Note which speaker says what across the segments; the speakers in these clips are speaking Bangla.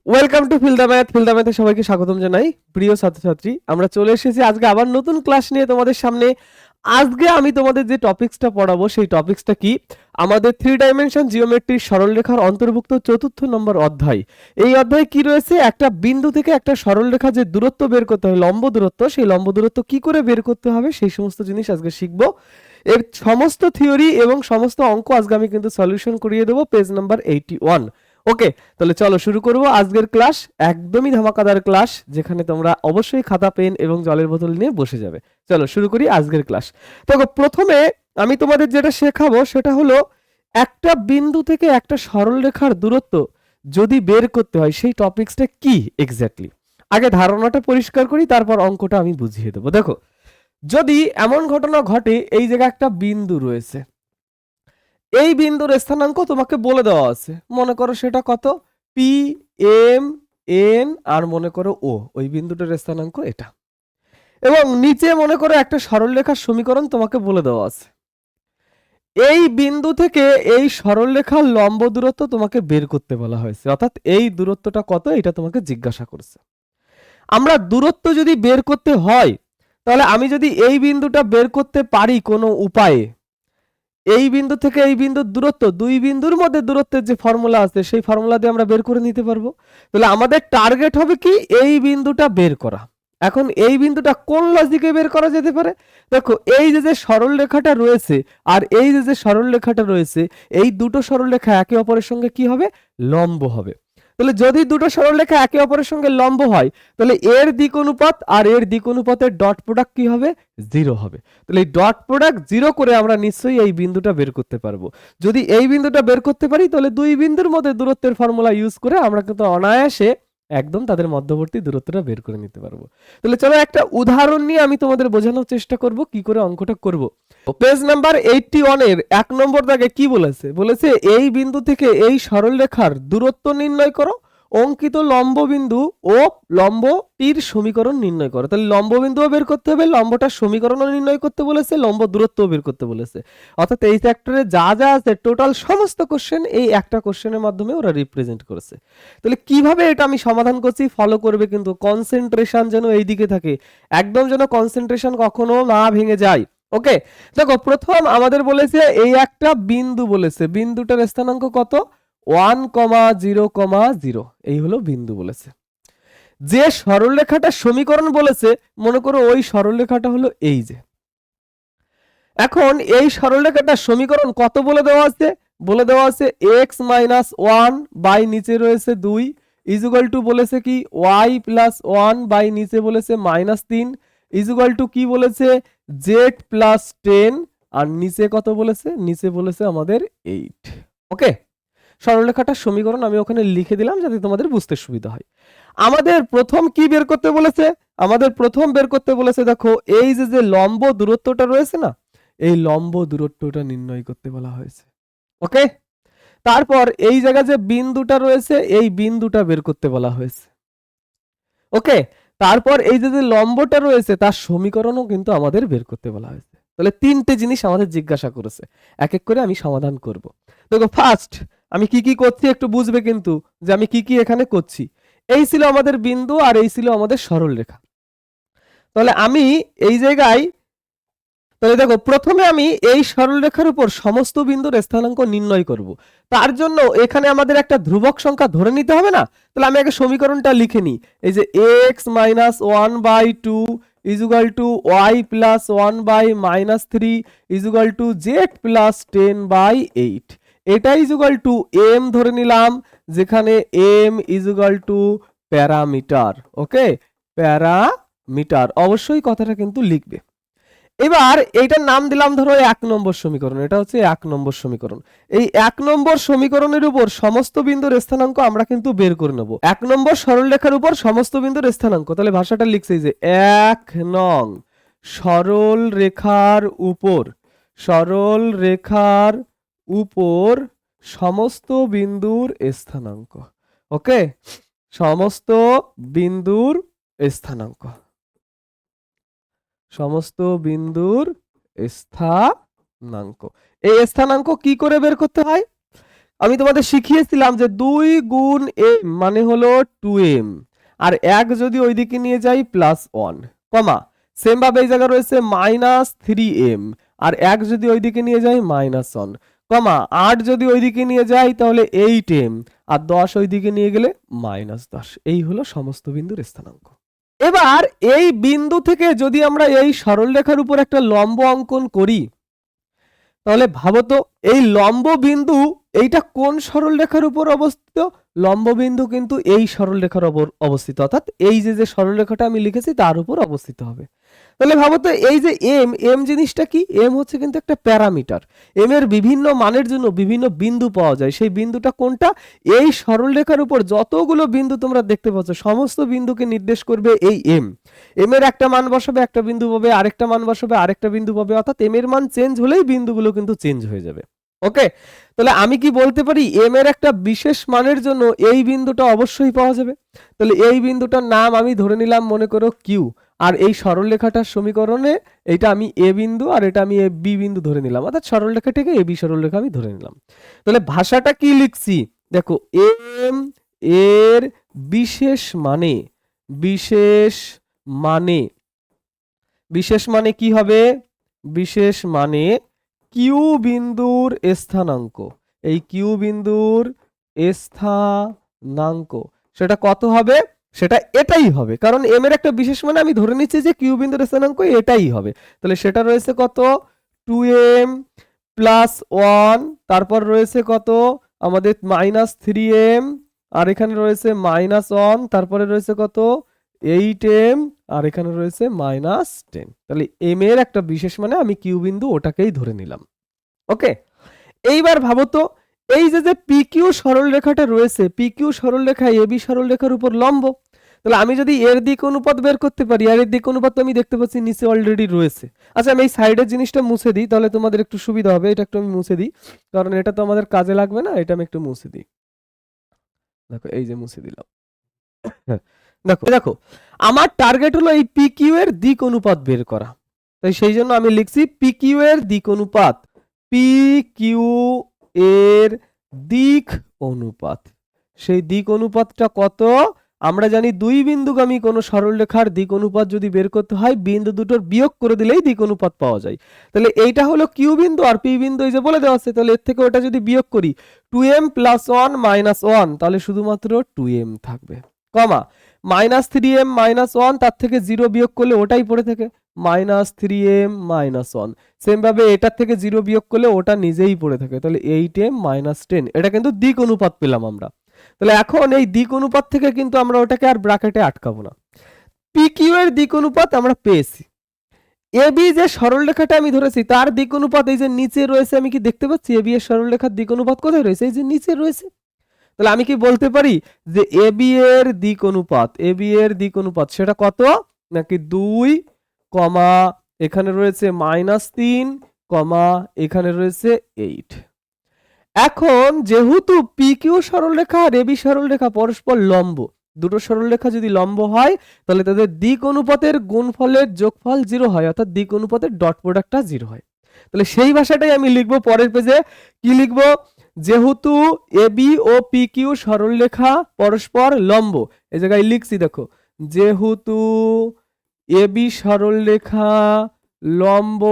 Speaker 1: Welcome to feel the math. Feel the ম্যাথে সবাইকে স্বাগতম জানাই। প্রিয় ছাত্রছাত্রী, আমরা চলে এসেছি আজকে আবার নতুন ক্লাস নিয়ে তোমাদের সামনে। আজকে আমি তোমাদের যে টপিক্সটা পড়াবো সেই টপিক্সটা কি, আমাদের 3 ডাইমেনশন জিওমেট্রির সরলরেখার অন্তর্ভুক্ত 4র্থ নম্বর অধ্যায়। এই অধ্যায়ে কি রয়েছে, একটা বিন্দু থেকে একটা সরলরেখা যে দূরত্ব বের করতে হয়, লম্ব দূরত্ব, সেই লম্ব দূরত্ব কি করে বের করতে হবে সেই সমস্ত জিনিস আজকে শিখবো। এর সমস্ত থিওরি এবং সমস্ত অঙ্ক আজকে আমি কিন্তু সলিউশন করিয়ে দেবো পেজ নাম্বার 81। ওকে, তাহলে চলো শুরু করব আজকের ক্লাস। একদমই ধামাকাদার ক্লাস, যেখানে তোমরা অবশ্যই খাতা পেন এবং জলের বোতল নিয়ে বসে যাবে। চলো শুরু করি আজকের ক্লাস। দেখো, প্রথমে আমি তোমাদের যেটা শেখাবো সেটা হলো একটা বিন্দু থেকে একটা সরলরেখার দূরত্ব যদি বের করতে হয় সেই টপিকসটা কি এক্স্যাক্টলি। আগে ধারণাটা পরিষ্কার করি, তারপর অঙ্কটা আমি বুঝিয়ে দেবো। দেখো, যদি এমন ঘটনা ঘটে এই জায়গায় একটা বিন্দু রয়েছে, এই বিন্দুর স্থানাঙ্ক তোমাকে বলে দেওয়া আছে, মনে করো সেটা কত, পি এম এন, আর মনে করো ও, ওই বিন্দুটার স্থানাঙ্ক এটা। এবং নিচে মনে করো একটা সরলরেখার সমীকরণ তোমাকে বলে দেওয়া আছে। এই বিন্দু থেকে এই সরলরেখার লম্ব দূরত্ব তোমাকে বের করতে বলা হয়েছে, অর্থাৎ এই দূরত্বটা কত এটা তোমাকে জিজ্ঞাসা করছে। আমরা দূরত্ব যদি বের করতে হয়, তাহলে আমি যদি এই বিন্দুটা বের করতে পারি কোনো উপায়ে, এই বিন্দু থেকে এই বিন্দুর দূরত্ব, দুই বিন্দুর মধ্যে দূরত্বের যে ফর্মুলা আছে সেই ফর্মুলা দিয়ে আমরা বের করে নিতে পারবো। তাহলে আমাদের টার্গেট হবে কি, এই বিন্দুটা বের করা। এখন এই বিন্দুটা কোন লজিকে বের করা যেতে পারে? দেখো, এই যে সরল রেখাটা রয়েছে আর এই যে সরল রেখাটা রয়েছে, এই দুটো সরল রেখা একে অপরের সঙ্গে কি হবে, লম্ব হবে। তাহলে যদি দুটো সরলরেখা একে অপরের সঙ্গে লম্ব হয়, তাহলে এর দিক অনুপাত আর এর দিক অনুপাতের ডট প্রোডাক্ট কি হবে, 0 হবে। তাহলে এই ডট প্রোডাক্ট 0 করে আমরা নিশ্চয়ই এই বিন্দুটা বের করতে পারবো। যদি এই বিন্দুটা বের করতে পারি, তাহলে দুই বিন্দুর মধ্যে দূরত্বের ফর্মুলা ইউজ করে আমরা কিন্তু অনায়াসে একদম তাদের মধ্যবর্তী দূরত্বটা বের করে নিতে পারবো। তাহলে চলো একটা উদাহরণ নিয়ে আমি তোমাদের বোঝানোর চেষ্টা করব কি করে অঙ্কটা করব। পেজ নাম্বার 81 এর 1 নম্বর দাগে কি বলেছে, বলেছে এই বিন্দু থেকে এই সরলরেখার দূরত্ব নির্ণয় করো, অঙ্কিত লম্ব বিন্দু ও লম্বটির সমীকরণ নির্ণয় করো। তাহলে লম্ব বিন্দুও বের করতে হবে, লম্বটার সমীকরণও নির্ণয় করতে বলেছে, লম্ব দূরত্বও বের করতে বলেছে। অর্থাৎ এই চ্যাপ্টারে যা যা আছে টোটাল সমস্ত কোশ্চেন এই একটা কোশ্চেনের মাধ্যমে ওরা রিপ্রেজেন্ট করেছে। তাহলে কিভাবে এটা আমি সমাধান করছি ফলো করবে, কিন্তু কনসেন্ট্রেশন যেন এই দিকে থাকে, একদম যেন কনসেন্ট্রেশন কখনো না ভেঙে যায়। ওকে, দেখো প্রথম আমাদের বলেছে এই একটা বিন্দু বলেছে, বিন্দুটার স্থানাঙ্ক কত, 1,0,0, এই হলো বিন্দু বলেছে। যে সরলরেখাটা সমীকরণ বলেছে, মনে করো ওই সরলরেখাটা হলো এই যে। এখন এই সরলরেখাটার সমীকরণ কত বলে দেওয়া আছে, বলে দেওয়া আছে x-1 বাই নিচে রয়েছে 2 ইজুগাল টু বলেছে কি y+1 বাই নিচে বলেছে -3 ইজুগাল টু কি বলেছে z+10, আর নিচে কত বলেছে, নিচে বলেছে আমাদের 8। ওকে, সরলরেখাটার সমীকরণ আমি ওখানে লিখে দিলাম যাতে তোমাদের বুঝতে সুবিধা হয়। আমাদের প্রথম কি বের করতে বলেছে, আমাদের প্রথম বের করতে বলেছে, দেখো এই যে লম্ব দূরত্বটা রয়েছে না, এই লম্ব দূরত্বটা নির্ণয় করতে বলা হয়েছে। ওকে, তারপর এই জায়গায় যে বিন্দুটা রয়েছে এই বিন্দুটা বের করতে বলা হয়েছে। ওকে, তারপর এই যে লম্বটা রয়েছে তার সমীকরণও কিন্তু আমাদের বের করতে বলা হয়েছে। তাহলে 3টে জিনিস আমাদের জিজ্ঞাসা করেছে, এক এক করে আমি সমাধান করব। দেখো ফার্স্ট আমি কি কি করছি একটু বুঝবে কিন্তু, যে আমি কি কি এখানে করছি। এই ছিল আমাদের বিন্দু আর এই ছিল আমাদের সরলরেখা। তাহলে আমি এই জায়গায়, তাহলে দেখো প্রথমে আমি এই সরলরেখার উপর সমস্ত বিন্দুর স্থানাঙ্ক নির্ণয় করব। তার জন্য এখানে আমাদের একটা ধ্রুবক সংখ্যা ধরে নিতে হবে না। তাহলে আমি আগে সমীকরণটা লিখে নিই, এই যে x-1/2 ইজুগাল two y+1/-3 ইজুগাল two z+10/8, এটা ইজুগাল টু m ধরে নিলাম, যেখানে m ইজুগাল টু প্যারামিটার। ওকে, প্যারামিটার অবশ্যই কথাটা কিন্তু লিখবে। এবার এইটার নাম দিলাম ধরো 1 নম্বর সমীকরণ, এটা হচ্ছে 1 নম্বর সমীকরণ। এই 1 নম্বর সমীকরণের উপর সমস্ত বিন্দুর স্থানাঙ্ক আমরা কিন্তু বের করে নেব। 1 নম্বর সরলরেখার উপর সমস্ত বিন্দুর স্থানাঙ্ক, তাহলে ভাষাটা লিখছি যে 1 নং সরল রেখার উপর, সরল রেখার উপর সমস্ত বিন্দুর স্থানাঙ্ক। ওকে, সমস্ত বিন্দুর স্থানাঙ্ক, সমস্ত বিন্দুর স্থানাঙ্ক। এই স্থানাঙ্ক কি করে বের করতে হয়, আমি তোমাদের শিখিয়েছিলাম যে 2 গুণ m মানে হলো 2m, আর 1 যদি ওইদিকে নিয়ে যাই +1, কমা সেম ভাবে এই জায়গায় রয়েছে -3m, আর 1 যদি ওইদিকে নিয়ে যাই -1, কমা 8 যদি ওইদিকে নিয়ে যাই তাহলে 8m, আর 10 ওইদিকে নিয়ে গেলে -10। এই হলো সমস্ত বিন্দুর স্থানাঙ্ক। এবার এই বিন্দু থেকে যদি আমরা এই সরলরেখার উপর একটা লম্ব অঙ্কন করি, তাহলে ভাবো তো এই লম্ব বিন্দু এইটা কোন সরলরেখার উপর অবস্থিত? লম্ব বিন্দু কিন্তু এই সরলরেখার উপর অবস্থিত, অর্থাৎ এই যে সরলরেখাটা আমি লিখেছি তার উপর অবস্থিত হবে। তাহলে ভাবো তো এই যে এম জিনিসটা কি? এম হচ্ছে কিন্তু একটা প্যারামিটার। এম এর বিভিন্ন মানের জন্য বিভিন্ন বিন্দু পাওয়া যায়। সেই বিন্দুটা কোনটা? এই সরলরেখার উপর যতগুলো বিন্দু তোমরা দেখতে পাচ্ছ সমস্ত বিন্দুকে নির্দেশ করবে এই এম। এম এর একটা মান বসাবে, একটা বিন্দু পাবে, আরেকটা মান বসাবে, আরেকটা বিন্দু পাবে, অর্থাৎ এম এর মান চেঞ্জ হলেই বিন্দুগুলো কিন্তু চেঞ্জ হয়ে যাবে। ওকে, তাহলে আমি কি বলতে পারি এম এর একটা বিশেষ মানের জন্য এই বিন্দুটা অবশ্যই পাওয়া যাবে। তাহলে এই বিন্দুটার নাম আমি ধরে নিলাম মনে করো কিউ, আর এই সরলরেখাটার সমীকরণে এটা আমি এ বিন্দু আর এটা আমি এ বি বিন্দু ধরে নিলাম, অর্থাৎ সরলরেখাটাকে এ বি সরলরেখা আমি ধরে নিলাম। তাহলে ভাষাটা কি লিখছি দেখো, এম এর বিশেষ মানে, বিশেষ মানে, বিশেষ মানে কি হবে? বিশেষ মানে কিউ বিন্দুর স্থানাঙ্ক। এই কিউ বিন্দুর স্থানাঙ্ক সেটা কত হবে? সেটা এটাই হবে, কারণ এম এর একটা বিশেষ মানে আমি ধরে নিচ্ছি যে কিউ বিন্দুর স্থানাঙ্ক এটাই হবে। তাহলে সেটা রয়েছে কত? 2m + 1, তারপর রয়েছে কত আমাদের -3m, আর এখানে রয়েছে -1, তারপরে রয়েছে কত 8m, আর এখানে রয়েছে -10। তাহলে এম এর একটা বিশেষ মানে আমি কিউ বিন্দু ওটাকেই ধরে নিলাম। ওকে, এইবার ভাবো তো এই যে পি কিউ সরলরেখাটা রয়েছে, পি কিউ সরলরেখা এ বি সরলরেখার উপর লম্ব। তাহলে আমি যদি এর দিক অনুপাত বের করতে পারি, আর এর দিক অনুপাত তো আমি দেখতে পাচ্ছি নিচে অলরেডি রয়েছে। আচ্ছা, আমি এই সাইডের জিনিসটা মুছে দিই, তাহলে তোমাদের একটু সুবিধা হবে। এটা একটু আমি মুছে দিই, কারণ এটা তো আমাদের কাজে লাগবে না। এটা আমি একটু মুছে দিই। দেখো এই যে মুছে দিলাম। দেখো দেখো আমার টার্গেট হলো এই পি কিউ এর দিক অনুপাত বের করা। তাই সেই জন্য আমি লিখছি পি কিউ এর দিক অনুপাত, পি কিউ এর দিক অনুপাত। সেই দিক অনুপাতটা কত? আমরা জানি দুই বিন্দুগামী কোনো সরলরেখার দিক অনুপাত যদি বের করতে হয় বিন্দু দুটোর বিয়োগ করে দিলেই দিক অনুপাত পাওয়া যায়। তাহলে এইটা হলো কিউ বিন্দু আর পি বিন্দু এই যে বলে দেওয়া আছে। তাহলে এর থেকে ওটা যদি বিয়োগ করি 2m + 1 - 1, তাহলে শুধুমাত্র 2m থাকবে, কমা -3m -1, তার থেকে 0 বিয়োগ করলে ওটাই পড়ে থাকে -3m -1। সেম ভাবে এটার থেকে 0 বিয়োগ করলে ওটা নিজেই পড়ে থাকে, তাহলে 8m -10। এটা কিন্তু দিক অনুপাত পেলাম আমরা। তাহলে এখন এই দিক অনুপাত থেকে কিন্তু আমরা ওটাকে আর ব্র্যাকেটে আটকাবো না। পি কিউ এর দিক অনুপাত আমরা পেয়েছি। এ বি যে সরলরেখাটা আমি ধরেছি তার দিক অনুপাত এই যে নিচে রয়েছে, আমি কি দেখতে পাচ্ছি এ বি এর সরলরেখার দিক অনুপাত কোথায় রয়েছে? এই যে নিচে রয়েছে। তাহলে আমি কি বলতে পারি যে এ বি এর দিক অনুপাত, এ বি এর দিক অনুপাত সেটা কত? নাকি 2, কমা এখানে রয়েছে -3, কমা এখানে রয়েছে 8। এখন যেহেতু পি কিউ সরলরেখা আর এ বি সরলরেখা পরস্পর লম্ব, দুটো সরলরেখা যদি লম্ব হয় তাহলে তাদের দিক অনুপাতের গুণফলের যোগফল 0 হয়, অর্থাৎ দিক অনুপাতের ডট প্রোডাক্টটা 0 হয়। তাহলে সেই ভাষাটাই আমি লিখবো পরের পেজে। কি লিখবো? যেহেতু A B O P Q সরলরেখা পরস্পর লম্ব, এই জায়গায় লিখছি দেখো, যেহেতু এ বি সরলরেখা লম্ব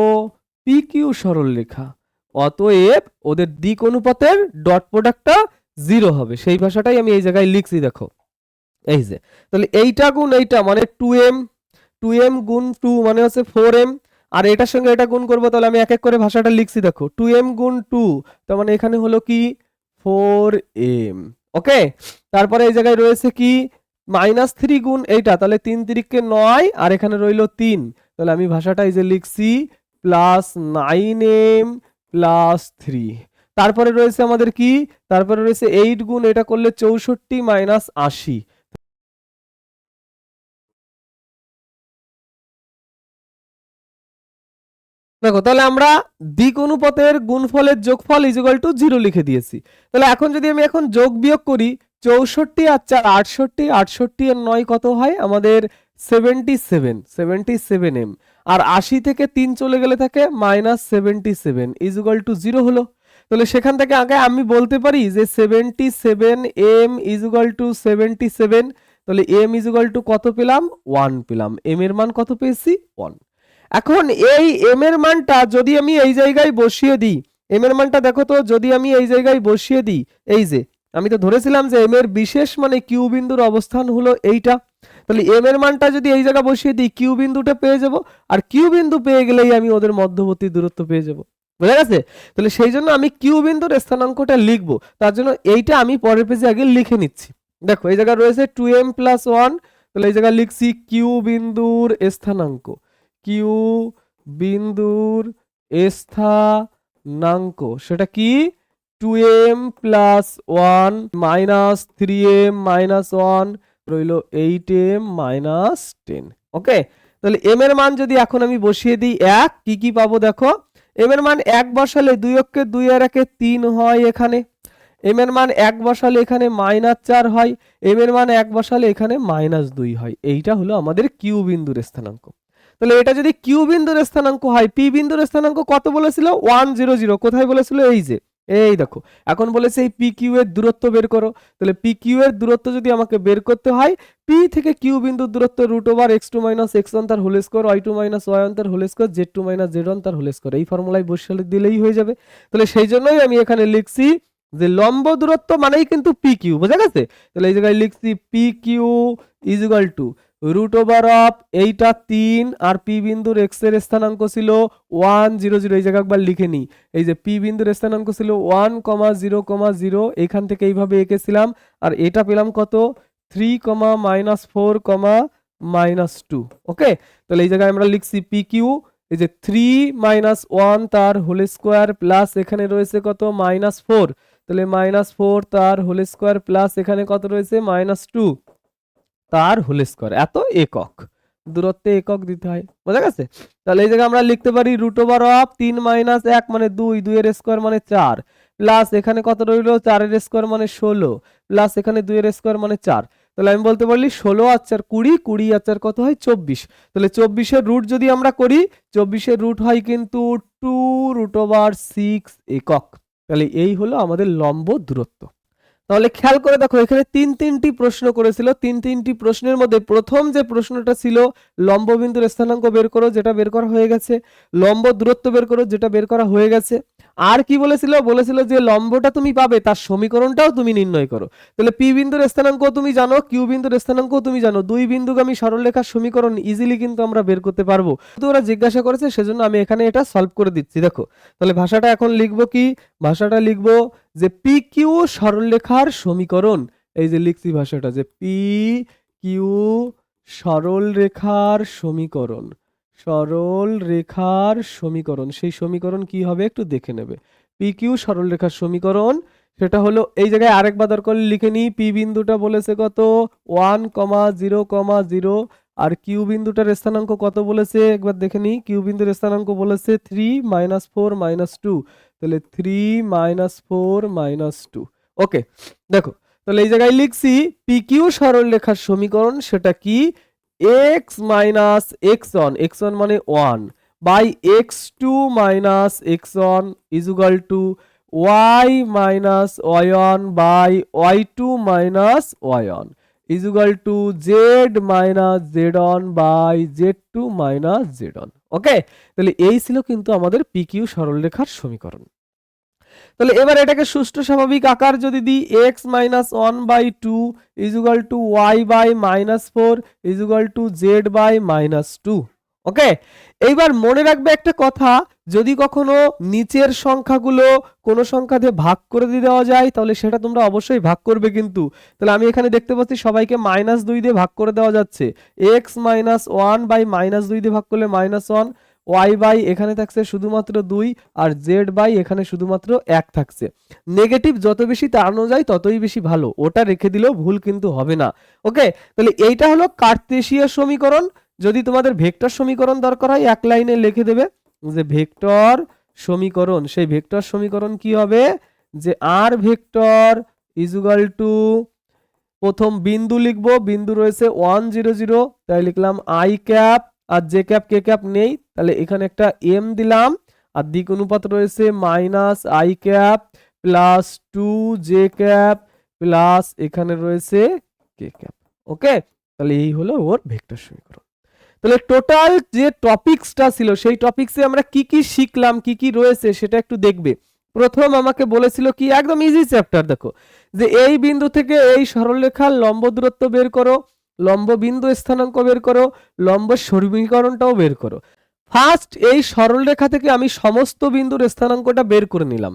Speaker 1: পি কিউ সরলরেখা, অতএব ওদের দিক অনুপাতের ডট প্রোডাক্টটা 0 হবে। সেই ভাষাটাই আমি এই জায়গায় লিখছি দেখো, এই যে। তাহলে এইটা গুণ এইটা মানে 2m, 2m গুণ 2 মানে হচ্ছে 4m, আর এটার সঙ্গে এটা গুণ করবো, তাহলে আমি এক এক করে ভাষাটা লিখছি দেখো, 2m গুণ 2 তার মানে এখানে হলো কি 4m। ওকে, তারপরে এই জায়গায় রয়েছে কি -3 গুণ এইটা, তাহলে 3 × 3 = 9, আর এখানে রইল 3। তাহলে আমি ভাষাটা এই যে লিখছি +9m + 3। তারপরে রয়েছে আমাদের কি, তারপরে রয়েছে 8 গুণ এটা করলে 64 - 80। দেখো তাহলে আমরা দিক অনুপাতের গুণফলের যোগফল = 0 লিখে দিয়েছি। তাহলে এখন যদি আমি এখন যোগ বিয়োগ করি, 64 আর 4 68, 68 আর 9 কত হয় আমাদের 77, 77m, আর 80 থেকে 3 চলে গেলে থাকে -77 = 0 হলো। তাহলে সেখান থেকে আগে আমি বলতে পারি যে 77 m ইজ ইকুয়াল টু 77, তাহলে m ইজ ইকুয়াল টু কত পেলাম 1 পেলাম, m এর মান কত পেয়েছি 1। এখন এই m এর মানটা যদি আমি এই জায়গায় বসিয়ে দিই, m এর মানটা দেখো তো যদি আমি এই জায়গায় বসিয়ে দিই, এই যে আমি তো ধরেছিলাম যে m এর বিশেষ মানে কিউ বিন্দুর অবস্থান হলো এইটা, তাহলে m এর মানটা যদি এই জায়গা বসিয়ে দিই কিউ বিন্দুটা পেয়ে যাব, আর কিউ বিন্দু পেয়ে গেলেই আমি ওদের মধ্যবর্তী দূরত্ব পেয়ে যাব, বুঝা গেছে? তাহলে সেই জন্য আমি কিউ বিন্দুর স্থানাঙ্কটা লিখবো, তার জন্য এইটা আমি পরের পেজে আগে লিখে নিচ্ছি। দেখো এই জায়গায় রয়েছে 2m + 1, তাহলে এই জায়গায় লিখছি কিউ বিন্দুর স্থানাঙ্ক, কিউ বিন্দুর স্থানাঙ্ক সেটা কি 2m + 1 - 3m - 1 রইল 8m - 10। ওকে, তাহলে m এর মান যদি এখন আমি বসিয়ে দিই 1, কি পাবো দেখো, m এর মান 1 বসালে 2 অক্ষে 2 আর 1 3 হয়, এখানে m এর মান 1 বসালে এখানে -4 হয়, m এর মান 1 বসালে এখানে -2 হয়। এইটা হলো আমাদের কিউ বিন্দুর স্থানাঙ্ক। তাহলে এটা যদি কিউ বিন্দুর স্থানাঙ্ক হয়, পি বিন্দুর স্থানাঙ্ক কত বলেছিল 100, কোথায় বলেছিল এই যে এই দেখো, এখন বলেছে এই পি কিউ এর দূরত্ব বের করো, তাহলে পি কিউ এর দূরত্ব যদি আমাকে বের করতে হয়, পি থেকে কিউ বিন্দুর দূরত্ব √(x2 - x1 তার হোল স্কয়ার, y2 - y1 তার হোল স্কয়ার, z2 - z1 তার হোল স্কয়ার, এই ফর্মুলায় বসিয়ে দিলেই হয়ে যাবে। তাহলে সেই জন্যই আমি এখানে লিখছি যে লম্ব দূরত্ব মানেই কিন্তু পি কিউ, বোঝা গেছে? তাহলে এই জায়গায় লিখছি P Q is equal to √(, এইটা 3 আর পি বিন্দুর x এর স্থানাঙ্ক ছিল 100, এই জায়গা একবার লিখে নি, এই যে পি বিন্দুর স্থানাঙ্ক ছিল 1,0,0, এখান থেকে এইভাবে এঁকেছিলাম, আর এটা পেলাম কত 3, -4, -2। ওকে, তাহলে এই জায়গায় আমরা লিখছি পি কিউ, এই যে 3 - 1 তার হোল স্কয়ার প্লাস এখানে রয়েছে কত -4, তাহলে -4 তার হোল স্কয়ার প্লাস এখানে কত রয়েছে -2 তার হোল স্কয়ার, এত একক দূরত্বে একক দিতে হয়, বোঝা গেছে? তাহলে এই জায়গায় আমরা লিখতে পারি √(3 - 1 মানে 2, 2 এর স্কয়ার মানে 4, প্লাস এখানে কত রইল 4 এর স্কয়ার মানে 16, প্লাস এখানে 2 এর স্কয়ার মানে 4, তাহলে আমি বলতে পারি 16 আর 4 20, 20 আর 4 কত হয় 24, তাহলে 24 এর রুট যদি আমরা করি 24 এর রুট হয় কিন্তু 2√6 একক। তাহলে এই হলো আমাদের লম্ব দূরত্ব। তাহলে খেয়াল করে দেখো এখানে তিনটি প্রশ্ন করেছিল, তিনটি প্রশ্নের মধ্যে প্রথম যে প্রশ্নটা ছিল লম্ব বিন্দুর স্থানাঙ্ক বের করো, যেটা বের করা হয়ে গেছে, লম্ব দূরত্ব বের করো, যেটা বের করা হয়ে গেছে, আর কি বলেছিল, বলেছিল যে লম্বটা তুমি পাবে তার সমীকরণটাও তুমি নির্ণয় করো। তাহলে পি বিন্দুর স্থানাঙ্ক তুমি জানো, কিউ বিন্দুর স্থানাঙ্ক তুমি জানো, দুই বিন্দুগামী সরলরেখার সমীকরণ ইজিলি কিন্তু আমরা বের করতে পারবো। তো ওরা জিজ্ঞাসা করেছে সেজন্য আমি এখানে এটা সলভ করে দিচ্ছি। দেখো তাহলে ভাষাটা এখন লিখবো কি, ভাষাটা লিখবো যে পি কিউ সরলরেখার সমীকরণ, এই যে লিখছি ভাষাটা যে পি কিউ সরলরেখার সমীকরণ, সরলরেখার সমীকরণ, সেই সমীকরণ কি হবে একটু দেখে নেবে। পি কিউ সরলরেখার সমীকরণ সেটা হলো, এই জায়গায় আরেকবার দরকার লিখে নিই, পি বিন্দুটা বলেছে কত 1,0,0, আর কিউ বিন্দুটার স্থানাঙ্ক কত বলেছে একবার দেখে নিই, কিউ বিন্দুর স্থানাঙ্ক বলেছে 3 - 4 - 2, তাহলে 3 - 4 - 2। ওকে, দেখো তাহলে এই জায়গায় লিখছি পি কিউ সরলরেখার সমীকরণ সেটা কি x - x1, x1 মানে 1 by x2 - x1 is equal to y - y1 by y2 - y1 is equal to z - z1 by z2 - z1। Okay, তাহলে এই ছিল কিন্তু আমাদের পি কিউ সরলরেখার সমীকরণ। তাহলে এবার এটাকে সুষ্ঠু স্বাভাবিক আকার যদি দিই, x - 1/2 is equal to y by -4 is equal to z by -2। Okay, এইবার মনে রাখবে একটা কথা, যদি কখনো নিচের সংখ্যাগুলো কোনো সংখ্যা দিয়ে ভাগ করে দিয়ে দেওয়া যায় তাহলে সেটা তোমরা অবশ্যই ভাগ করবে কিন্তু। তাহলে আমি এখানে দেখতে পাচ্ছি সবাইকে -2 দিয়ে ভাগ করে দেওয়া যাচ্ছে, x - 1 বাই -2 দিয়ে ভাগ করলে -1, y বাই এখানে থাকছে শুধুমাত্র 2, আর z বাই এখানে শুধুমাত্র 1 থাকছে। নেগেটিভ যত বেশি টানানো যায় ততই বেশি ভালো, ওটা রেখে দিলেও ভুল কিন্তু হবে না। ওকে, তাহলে এইটা হলো কার্তেশীয় সমীকরণ। যদি তোমাদের ভেক্টর সমীকরণ দরকার হয় এক লাইনে লিখে দেবে যে ভেক্টর সমীকরণ, সেই ভেক্টর সমীকরণ কি হবে যে আর ভেক্টর ইজ ইকুয়াল টু, প্রথম বিন্দু লিখবো, বিন্দু রয়েছে 1 0 0, তাই লিখলাম i ক্যাপ, আর জে ক্যাপ কে ক্যাপ নেই, তাহলে এখানে একটা m দিলাম, আর দিক অনুপাত রয়েছে minus I cap plus 2 J cap plus এখানে রয়েছে কে ক্যাপ। ওকে, তাহলে এই হলো ওর ভেক্টর সমীকরণ। তাহলে টোটাল যে টপিকসটা ছিল সেই টপিকসে আমরা কি কি শিখলাম, কি কি রয়েছে সেটা একটু দেখবে। প্রথম আমাকে বলেছিল কি, একদম ইজি চ্যাপ্টার, দেখো যে এই বিন্দু থেকে এই সরলরেখার লম্ব দূরত্ব বের করো, লম্ব বিন্দু স্থানাঙ্ক বের করো, লম্ব সমীকরণটাও বের করো। ফার্স্ট এই সরলরেখা থেকে আমি সমস্ত বিন্দুর স্থানাঙ্কটা বের করে নিলাম,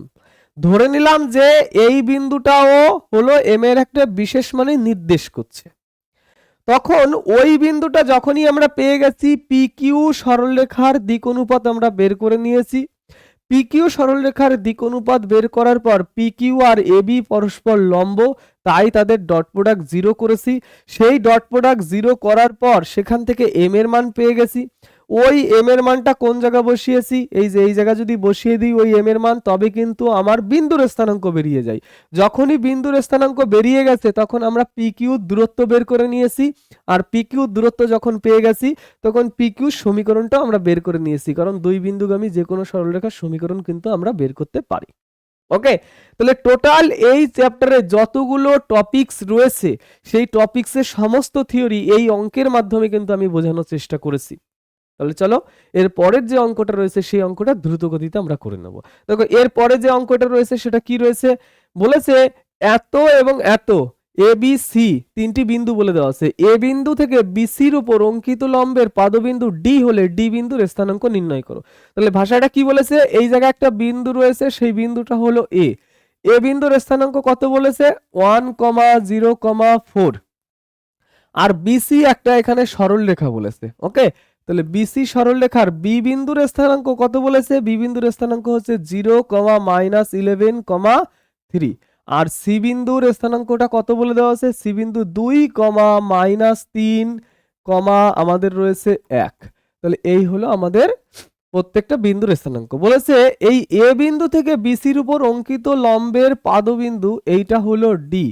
Speaker 1: ধরে নিলাম যে এই বিন্দুটাও হলো এম এর একটা বিশেষ মানে নির্দেশ করছে। তখন ওই বিন্দুটা যখনই আমরা পেয়ে গেছি, পি কিউ সরলরেখার দিক অনুপাত আমরা বের করে নিয়েছি। পি কিউ সরলরেখার দিক অনুপাত বের করার পর P Q R A B পরস্পর লম্ব, তাই তাদের ডট প্রোডাক্ট 0 করেছি। সেই ডট প্রোডাক্ট 0 করার পর সেখান থেকে এম এর মান পেয়ে গেছি। ওই এম এর মানটা কোন জায়গা বসিয়েছি, এই যে এই জায়গা যদি বসিয়ে দিই ওই এম এর মান, তবে কিন্তু আমার বিন্দুর স্থানাঙ্ক বেরিয়ে যায়। যখনই বিন্দুর স্থানাঙ্ক বেরিয়ে গেছে তখন আমরা পি কিউ দূরত্ব বের করে নিয়েছি। আর পি কিউ দূরত্ব যখন পেয়ে গেছি তখন পি কিউ সমীকরণটাও আমরা বের করে নিয়েছি, কারণ দুই বিন্দুগামী যে কোনো সরলরেখার সমীকরণ কিন্তু আমরা বের করতে পারি। ওকে, তাহলে টোটাল এই চ্যাপ্টারে যতগুলো টপিকস রয়েছে সেই টপিকসের সমস্ত থিওরি এই অঙ্কের মাধ্যমে কিন্তু আমি বোঝানোর চেষ্টা করেছি। তাহলে চলো এর পরের যে অঙ্কটা রয়েছে সেই অঙ্কটা দ্রুত গতিতে আমরা করে নেব। দেখো এর পরে যে অঙ্কটা রয়েছে সেটা কি রয়েছে, বলেছে এত এবং এত এ বি সি তিনটি বিন্দু বলে দেওয়া আছে। এ বিন্দু থেকে বিসির উপর অঙ্কিত লম্বের পাদবিন্দু ডি হলে ডি বিন্দুর স্থানাঙ্ক নির্ণয় করো। তাহলে ভাষাটা কি বলেছে, এই জায়গায় একটা বিন্দু রয়েছে, সেই বিন্দুটা হলো এ। এ বিন্দুর স্থানাঙ্ক কত বলেছে, 1,0,4। আর বিসি একটা এখানে সরল রেখা বলেছে। ওকে, তাহলে বিসি সরলরেখার বি বিন্দুর স্থানাঙ্ক কত বলেছে, বি বিন্দুর স্থানাঙ্ক হচ্ছে 0,-11,3। আর সি বিন্দুর স্থানাঙ্কটা কত বলে দেওয়া আছে, সি বিন্দু 2,-3, আমাদের রয়েছে 1। তাহলে এই হলো আমাদের প্রত্যেকটা বিন্দুর স্থানাঙ্ক। বলেছে এই এ বিন্দু থেকে বিসির উপর অঙ্কিত লম্বের পাদবিন্দু এইটা হলো ডি,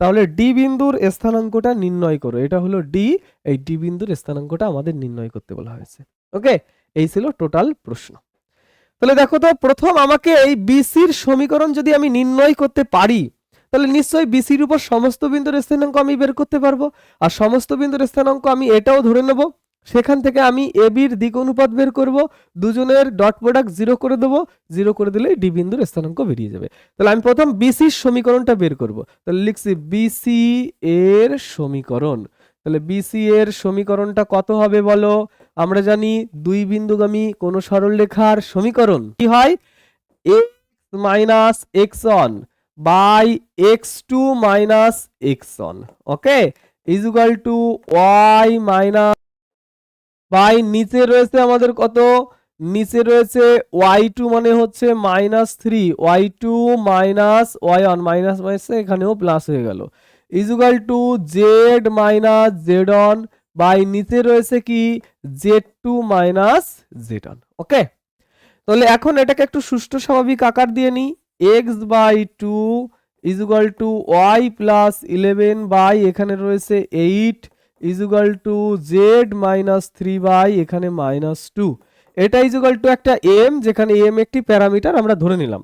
Speaker 1: তাহলে ডি বিন্দুর স্থানাঙ্কটা নির্ণয় করো। এটা হলো ডি, এই ডি বিন্দুর স্থানাঙ্কটা আমাদের নির্ণয় করতে বলা হয়েছে। ওকে, এই ছিল টোটাল প্রশ্ন। তাহলে দেখো তো, প্রথম আমাকে এই বিসির সমীকরণ যদি আমি নির্ণয় করতে পারি তাহলে নিশ্চয়ই বিসির উপর সমস্ত বিন্দুর স্থানাঙ্ক আমি বের করতে পারবো। আর সমস্ত বিন্দুর স্থানাঙ্ক আমি এটাও ধরে নেব, সেখান থেকে আমি এ বির দিক অনুপাত বের করব, দুজনের ডট প্রোডাক্ট 0 করে দেবো, 0 করে দিলেই ডি বিন্দুর স্থানাঙ্ক বেরিয়ে যাবে। তাহলে আমি প্রথম বিসির সমীকরণটা বের করব। তাহলে লিখছি বিসি এর সমীকরণ। তাহলে বিসি এর সমীকরণটা কত হবে বলো, আমরা জানি দুই বিন্দুগামী কোন সরলরেখার সমীকরণ কি হয়, x minus x1 by x2 minus x1, okay, is equal to y minus, by নিচে রয়েছে আমাদের কত, নিচে রয়েছে y2 মানে হচ্ছে -3, y2 minus y1, minus minus এখানেও প্লাস হয়ে গেল, is equal to z minus z1 by নিচে রয়েছে কি z2 মাইনাস z1। ওকে, তাহলে এখন এটাকে একটু সুষ্ঠু স্বাভাবিক আকার দিয়ে নিই, x/2 is equal to y plus 11 by এখানে রয়েছে 8 is equal to z minus 3 by এখানে -2। এটা ইজ ইকুয়াল টু একটা m, যেখানে m একটি প্যারামিটার আমরা ধরে নিলাম।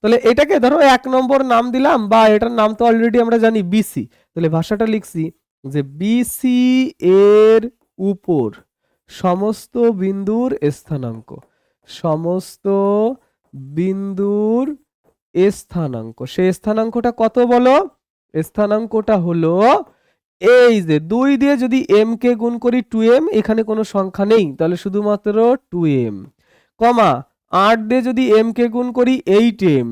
Speaker 1: তাহলে এটাকে ধরো 1 নম্বর নাম দিলাম, বা এটার নাম তো অলরেডি আমরা জানি বিসি। তাহলে ভাষাটা লিখছি যে বিসি এর উপর সমস্ত বিন্দুর স্থানাঙ্ক, সমস্ত বিন্দুর স্থানাঙ্ক, সেই স্থানাঙ্কটা কত বলো, স্থানাঙ্কটা হলো এই যে 2 দিয়ে যদি m কে গুণ করি 2m, এখানে কোনো সংখ্যা নেই তাহলে শুধুমাত্র 2m, 8 দিয়ে যদি m কে গুণ করি 8m,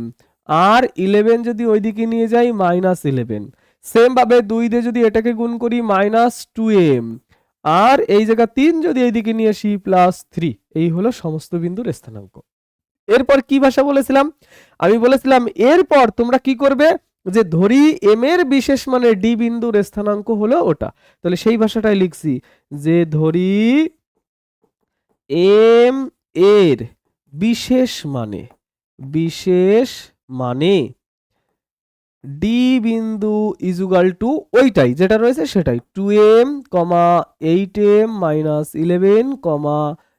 Speaker 1: আর 11 যদি ওইদিকে নিয়ে যাই -11, সেম ভাবে 2 দিয়ে যদি এটাকে গুণ করি -2m, আর এই জায়গা 3 যদি এইদিকে নিয়ে আসি +3। এই হলো সমস্ত বিন্দুর স্থানাঙ্ক। এরপর কি ভাষা বলেছিলাম, আমি বলেছিলাম এরপর তোমরা কি করবে, যে ধরি এম এর বিশেষ মানে ডি বিন্দুর স্থানাঙ্ক হলো ওটা। তাহলে সেই ভাষাটাই লিখছি যে ধরি এম এর বিশেষ মানে ডি বিন্দু ইজ ইকুয়াল টু ওইটাই যেটা রয়েছে সেটাই, 2m, 8m, -11,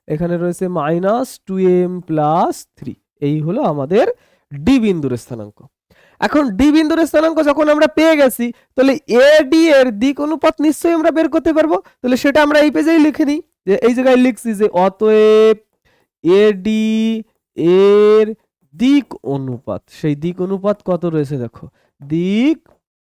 Speaker 1: এখানে রয়েছে -2m + 3। এই হলো আমাদের ডি বিন্দুর স্থানাঙ্ক। এখন ডি বিন্দুর স্থানাঙ্ক যখন আমরা পেয়ে গেছি, তাহলে এডি এর দিক অনুপাত নিশ্চয়ই আমরা বের করতে পারবো। তাহলে সেটা আমরা এই পেজেই লিখে নিই, যে এই জায়গায় লিখছি যে অতএব এডি এর দিক অনুপাত, সেই দিক অনুপাত কত রয়েছে দেখো, দিক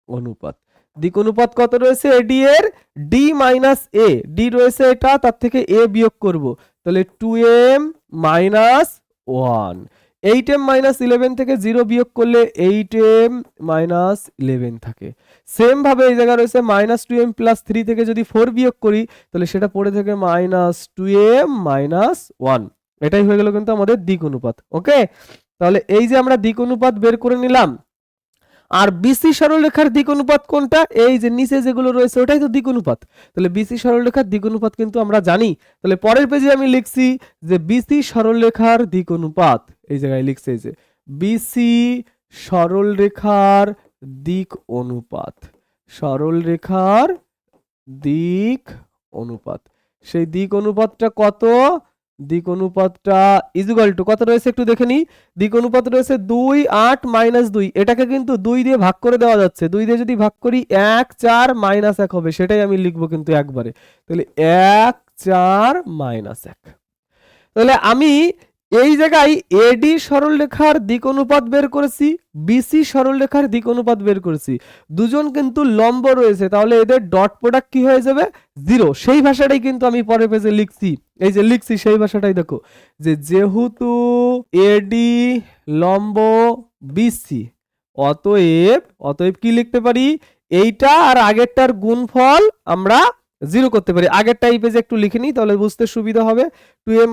Speaker 1: অনুপাত, দিক অনুপাত কত রয়েছে এডি এর, ডি মাইনাস এ, ডি রয়েছে এটা, তার থেকে এ বিয়োগ করব, তাহলে 2m - 1, 8m - 11 থেকে 0 বিয়োগ করলে 8m - 11 থাকে। সেম ভাবে এই জায়গা রয়েছে -2m + 3 থেকে যদি 4 বিয়োগ করি, তাহলে সেটা পড়ে থেকে -2m - 1। এটাই হয়ে গেল কিন্তু আমাদের দিক অনুপাত। ওকে, তাহলে এই যে আমরা দিক অনুপাত বের করে নিলাম। আর বিসি সরলরেখার দিক অনুপাত কোনটা, এই যে নিচে যেগুলো রয়েছে ওটাই তো দিক অনুপাত। তাহলে বিসি সরলরেখার দিক অনুপাত কিন্তু আমরা জানি। তাহলে পরের পেজে আমি লিখছি যে বিসি সরলরেখার দিক অনুপাত, এই জায়গায় লিখছে যে বিসি সরলরেখার দিক অনুপাত, সরলরেখার দিক অনুপাত, সেই দিক অনুপাতটা কত, দিক অনুপাতটা ইকুয়াল টু কত রয়েছে একটু দেখে নিই। দিক অনুপাত রয়েছে 2, 8 - 2, এটাকে কিন্তু 2 দিয়ে ভাগ করে দেওয়া যাচ্ছে। 2 দিয়ে যদি ভাগ করি 1, 4 - 1 হবে, সেটাই আমি লিখবো কিন্তু একবারে। তাহলে 1, 4 - 1। তাহলে আমি এই জায়গায় এডি সরলরেখার দিক অনুপাত বের করেছি, বিসি সরলরেখার দিক অনুপাত বের করেছি। দুজন কিন্তু লম্ব রয়েছে, তাহলে এদের ডট প্রোডাক্ট কি হয়ে যাবে, 0। সেই ভাষাটাই কিন্তু আমি পরের পেজে লিখছি, এই যে লিখছি সেই ভাষাটাই দেখো, যে যেহেতু এডি লম্ব বিসি, অতএব, অতএব কি লিখতে পারি, এইটা আর আগেরটার গুণফল আমরা 0 করতে পারি। আগেরটা এই পেজে একটু লিখে নিই, তাহলে বুঝতে সুবিধা হবে। 2m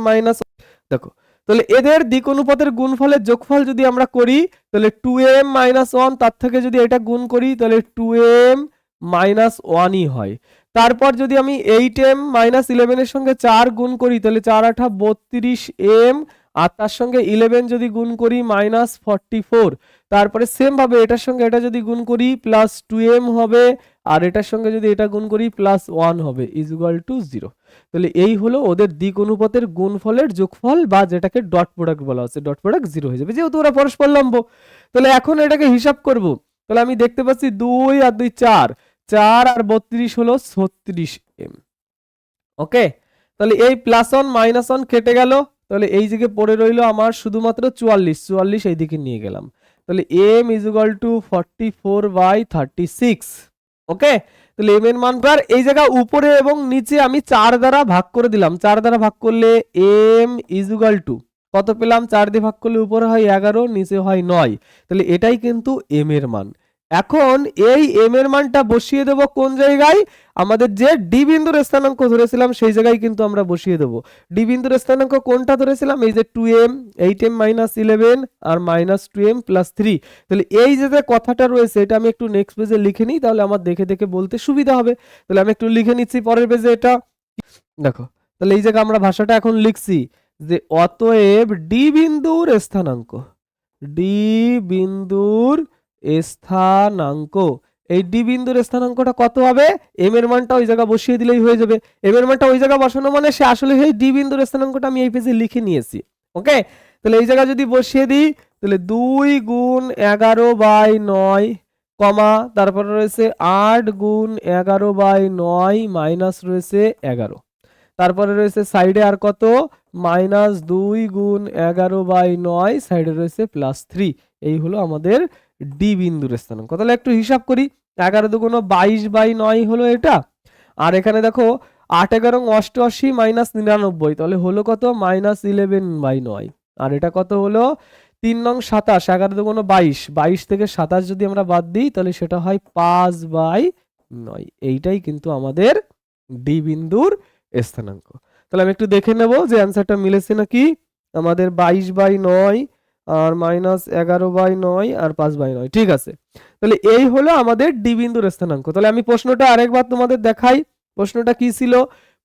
Speaker 1: - দেখো, তাহলে এদের দিক অনুপাতের গুণফলের যোগফল যদি আমরা করি, তাহলে 2m - 1, তার থেকে যদি এটা গুণ করি তাহলে 2m - 1ই হয়। তারপর যদি আমি 8m - 11 এর সঙ্গে 4 গুণ করি, তাহলে 4 × 8 = 32m, আর তার সঙ্গে 11 যদি গুণ করি -44। তারপরে সেম ভাবে এটার সঙ্গে এটা যদি গুণ করি +2m হবে, আর এটার সঙ্গে যদি এটা গুণ করি +1 হবে, = 0। তাহলে এই হলো ওদের দিক অনুপাতের গুণফলের যোগফল, বা যেটাকে ডট প্রোডাক্ট বলা হচ্ছে। ডট প্রোডাক্ট 0 হয়ে যাবে, যেহেতু ওরা পরস্পর লম্ব। তাহলে এখন এটাকে হিসাব করব। তাহলে আমি দেখতে পাচ্ছি 2 আর 2 4, 4 আর 32 হলো 36m। ওকে, তাহলে এই +1 -1 কেটে গেল, তাহলে এই দিকে পড়ে রইলো আমার শুধুমাত্র 44, 44 এই দিকে নিয়ে গেলাম। তাহলে m = 44/36। ওকে, তাহলে m এর মান পার এই জায়গা উপরে এবং নিচে আমি 4 দ্বারা ভাগ করে দিলাম। 4 দ্বারা ভাগ করলে m = কত পেলাম, 4 দিয়ে ভাগ করলে উপরে হয় 11, নিচে হয় 9। তাহলে এটাই কিন্তু m এর মান। এখন এই m এর মানটা বসিয়ে দেব কোন জায়গায়, আমাদের যে ডি বিন্দুর স্থানাঙ্ক ধরেছিলাম সেই জায়গায় কিন্তু আমরা বসিয়ে দেব। ডি বিন্দুর স্থানাঙ্ক কোনটা ধরেছিলাম, এই যে 2m, 8m - 11 আর -2m + 3। তাহলে এই যে কথাটা রয়েছে এটা আমি একটু নেক্সট পেজে লিখে নিই, তাহলে আমার দেখে দেখে বলতে সুবিধা হবে। তাহলে আমি একটু লিখে নিচ্ছি পরের পেজে এটা দেখো। তাহলে এই জায়গায় আমরা ভাষাটা এখন লিখছি যে অতএব ডি বিন্দুর স্থানাঙ্ক, ডি বিন্দুর স্থানাঙ্ক, এই ডি বিন্দুর স্থানাঙ্কটা কত হবে, এম এর মানটা ওই জায়গা বসিয়ে দিলেই হয়ে যাবে। এম এর মানটা ওই জায়গা বসানো মানে সে আসলে সেই ডি বিন্দুর স্থানাঙ্কটা আমি এই পেজে লিখে নিয়েছি। ওকে, তাহলে এই জায়গা যদি বসিয়ে দিই, তাহলে 2 × 11/9, কমা, তারপরে রয়েছে 8 × 11/9 মাইনাস রয়েছে 11, তারপরে রয়েছে সাইডে আর কত, -2 × 11/9, সাইডে রয়েছে +3। এই হলো আমাদের ডি বিন্দুর স্থানাঙ্ক। তাহলে একটু হিসাব করি, 11 × 2 = 22/9 হলো এটা, আর এখানে দেখো 8 × 11 = 88 - 99, তাহলে হলো কত, -11/9, আর এটা কত হলো 3 নং 27, 11 × 2 = 22, 22 থেকে 27 যদি আমরা বাদ দিই তাহলে সেটা হয় 5/9। এইটাই কিন্তু আমাদের ডি বিন্দুর স্থানাঙ্ক। তাহলে আমি একটু দেখে নেব যে অ্যান্সারটা মিলেছে নাকি। আমাদের 22/9 আর -11/9 আর 5/9, ঠিক আছে। তাহলে এই হলো আমাদের ডি বিন্দুর স্থানাঙ্ক। তাহলে আমি প্রশ্নটা আরেকবার তোমাদের দেখাই। প্রশ্নটা কি ছিল,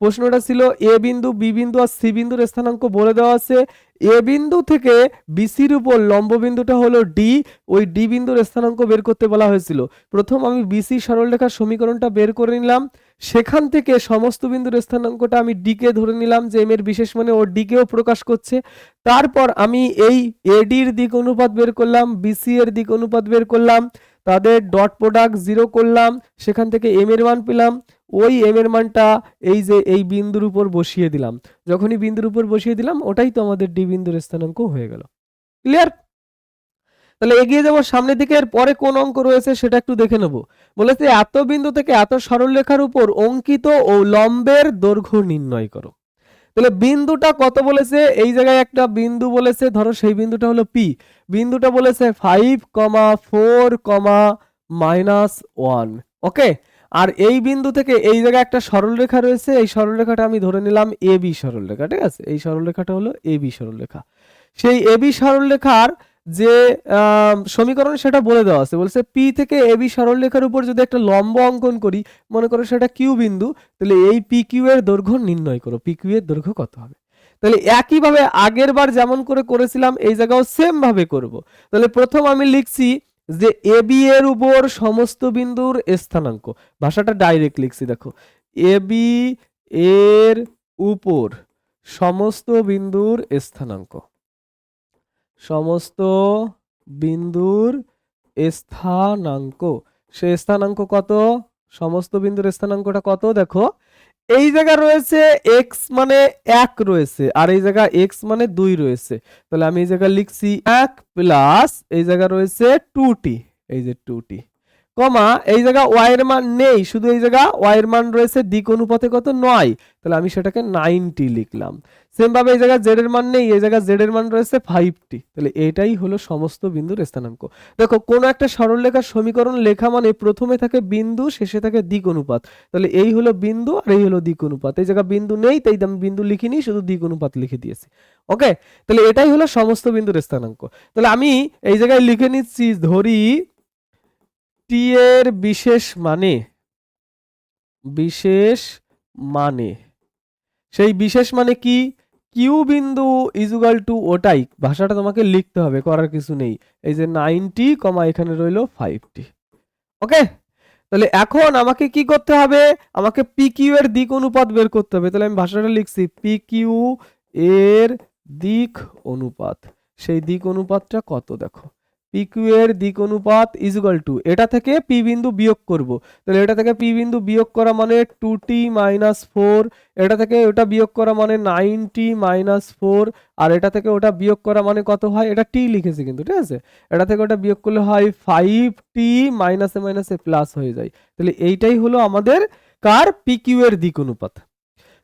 Speaker 1: প্রশ্নটা ছিল এ বিন্দু, বি বিন্দু আর সি বিন্দুর স্থানাঙ্ক বলে দেওয়া আছে। এ বিন্দু থেকে বিসির উপর লম্ব বিন্দুটা হলো ডি, ওই ডি বিন্দুর স্থানাঙ্ক বের করতে বলা হয়েছিল। প্রথম আমি বিসি সরলরেখার সমীকরণটা বের করে নিলাম, সেখান থেকে সমস্ত বিন্দুর স্থানাঙ্কটা আমি ডি কে ধরে নিলাম যে এম এর বিশেষ মানে ও ডি কেও প্রকাশ করছে। তারপর আমি এই এডির দিক অনুপাত বের করলাম, বিসি এর দিক অনুপাত বের করলাম, তাদের ডট প্রোডাক্ট 0 করলাম, সেখান থেকে এম এর মান পেলাম। ওই এম এর মানটা এই যে এই বিন্দুর উপর বসিয়ে দিলাম, যখনই বিন্দুর উপর বসিয়ে দিলাম ওটাই তো আমাদের ডি বিন্দুর স্থানাঙ্ক হয়ে গেল। ক্লিয়ার? তাহলে এগিয়ে যাবো সামনের দিকে। এর পরে কোন অঙ্ক রয়েছে সেটা একটু দেখে নেব। বলেছে এত বিন্দু থেকে এত সরলরেখার উপর অঙ্কিত ও লম্বের দৈর্ঘ্য নির্ণয় করো। তাহলে বিন্দুটা কত বলেছে, এই জায়গায় একটা বিন্দু বলেছে, ধরো সেই বিন্দুটা হলো পি। বিন্দুটা বলেছে 5,4,-1। ওকে, আর এই বিন্দু থেকে এই জায়গায় একটা সরলরেখা রয়েছে, এই সরলরেখাটা আমি ধরে নিলাম এ বি সরলরেখা। ঠিক আছে, এই সরলরেখাটা হলো এ বি সরলরেখা। সেই এ বি সরলরেখার যে সমীকরণ সেটা বলে দেওয়া আছে। বলছে পি থেকে এ বি সরলরেখার উপর যদি একটা লম্ব অঙ্কন করি, মনে করো সেটা কিউ বিন্দু, তাহলে এই পি কিউ এর দৈর্ঘ্য নির্ণয় করো, পি কিউ এর দৈর্ঘ্য কত হবে। তাহলে একইভাবে আগের বার যেমন করে করেছিলাম এই জায়গাও সেম ভাবে করব। তাহলে প্রথম আমি লিখছি যে এ বি এর উপর সমস্ত বিন্দুর স্থানাঙ্ক, ভাষাটা ডাইরেক্ট লিখছি দেখো, এ বি এর উপর সমস্ত বিন্দুর স্থানাঙ্ক, সমস্ত বিন্দুর স্থানাঙ্ক। সে স্থানাঙ্ক কত, সমস্ত বিন্দুর স্থানাঙ্কটা কত, দেখো এই জায়গা রয়েছে x মানে 1 রয়েছে, আর এই জায়গা x মানে 2 রয়েছে। তাহলে আমি এই জায়গা লিখছি 1 প্লাস এই জায়গা রয়েছে 2t, এই যে 2t, কমা এই জায়গা y এর মান নেই, শুধু এই জায়গা y এর মান রয়েছে দিক অনুপাতে কত 9, তাহলে আমি সেটাকে 9t লিখলাম। সেম ভাবে এই জায়গা z এর মান নেই, এই জায়গা z এর মান রয়েছে 5t, তাহলে এটাই হলো সমস্ত বিন্দুর স্থানাঙ্ক। দেখো কোন একটা সরলরেখার সমীকরণ লেখা মানে প্রথমে থাকে বিন্দু, শেষে থাকে দিক অনুপাত। তাহলে এই হলো বিন্দু আর এই হলো দিক অনুপাত। এই জায়গা বিন্দু নেই তাই আমি বিন্দু লিখিনি, শুধু দিক অনুপাত লিখে দিয়েছি। ওকে, তাহলে এটাই হলো সমস্ত বিন্দুর স্থানাঙ্ক। তাহলে আমি এই জায়গায় লিখে নিচ্ছি, ধরি টি এর বিশেষ মানে, বিশেষ মানে, সেই বিশেষ মানে কি, কিউ বিন্দু ইজুগাল টু ওটাই, ভাষাটা তোমাকে লিখতে হবে, করার কিছু নেই। এই যে 90, এখানে রইলো 5t। ওকে, তাহলে এখন আমাকে কি করতে হবে, আমাকে পি কিউ এর দিক অনুপাত বের করতে হবে। তাহলে আমি ভাষাটা লিখছি পি কিউ এর দিক অনুপাত। সেই দিক অনুপাতটা কত, দেখো পি কিউ এর দিক অনুপাত ইজুগাল টু, এটা থেকে পি বিন্দু বিয়োগ করব। তাহলে এটা থেকে পি বিন্দু বিয়োগ করা মানে 2t - 4, এটা থেকে ওটা বিয়োগ করা মানে 9t - 4, আর এটা থেকে ওটা বিয়োগ করা মানে কত হয়, এটা টি লিখেছি কিন্তু, ঠিক আছে, এটা থেকে ওটা বিয়োগ করলে হয় 5t, মাইনাসে মাইনাসে প্লাস হয়ে যায়। তাহলে এইটাই হলো আমাদের কার, পি কিউ এর দিক অনুপাত।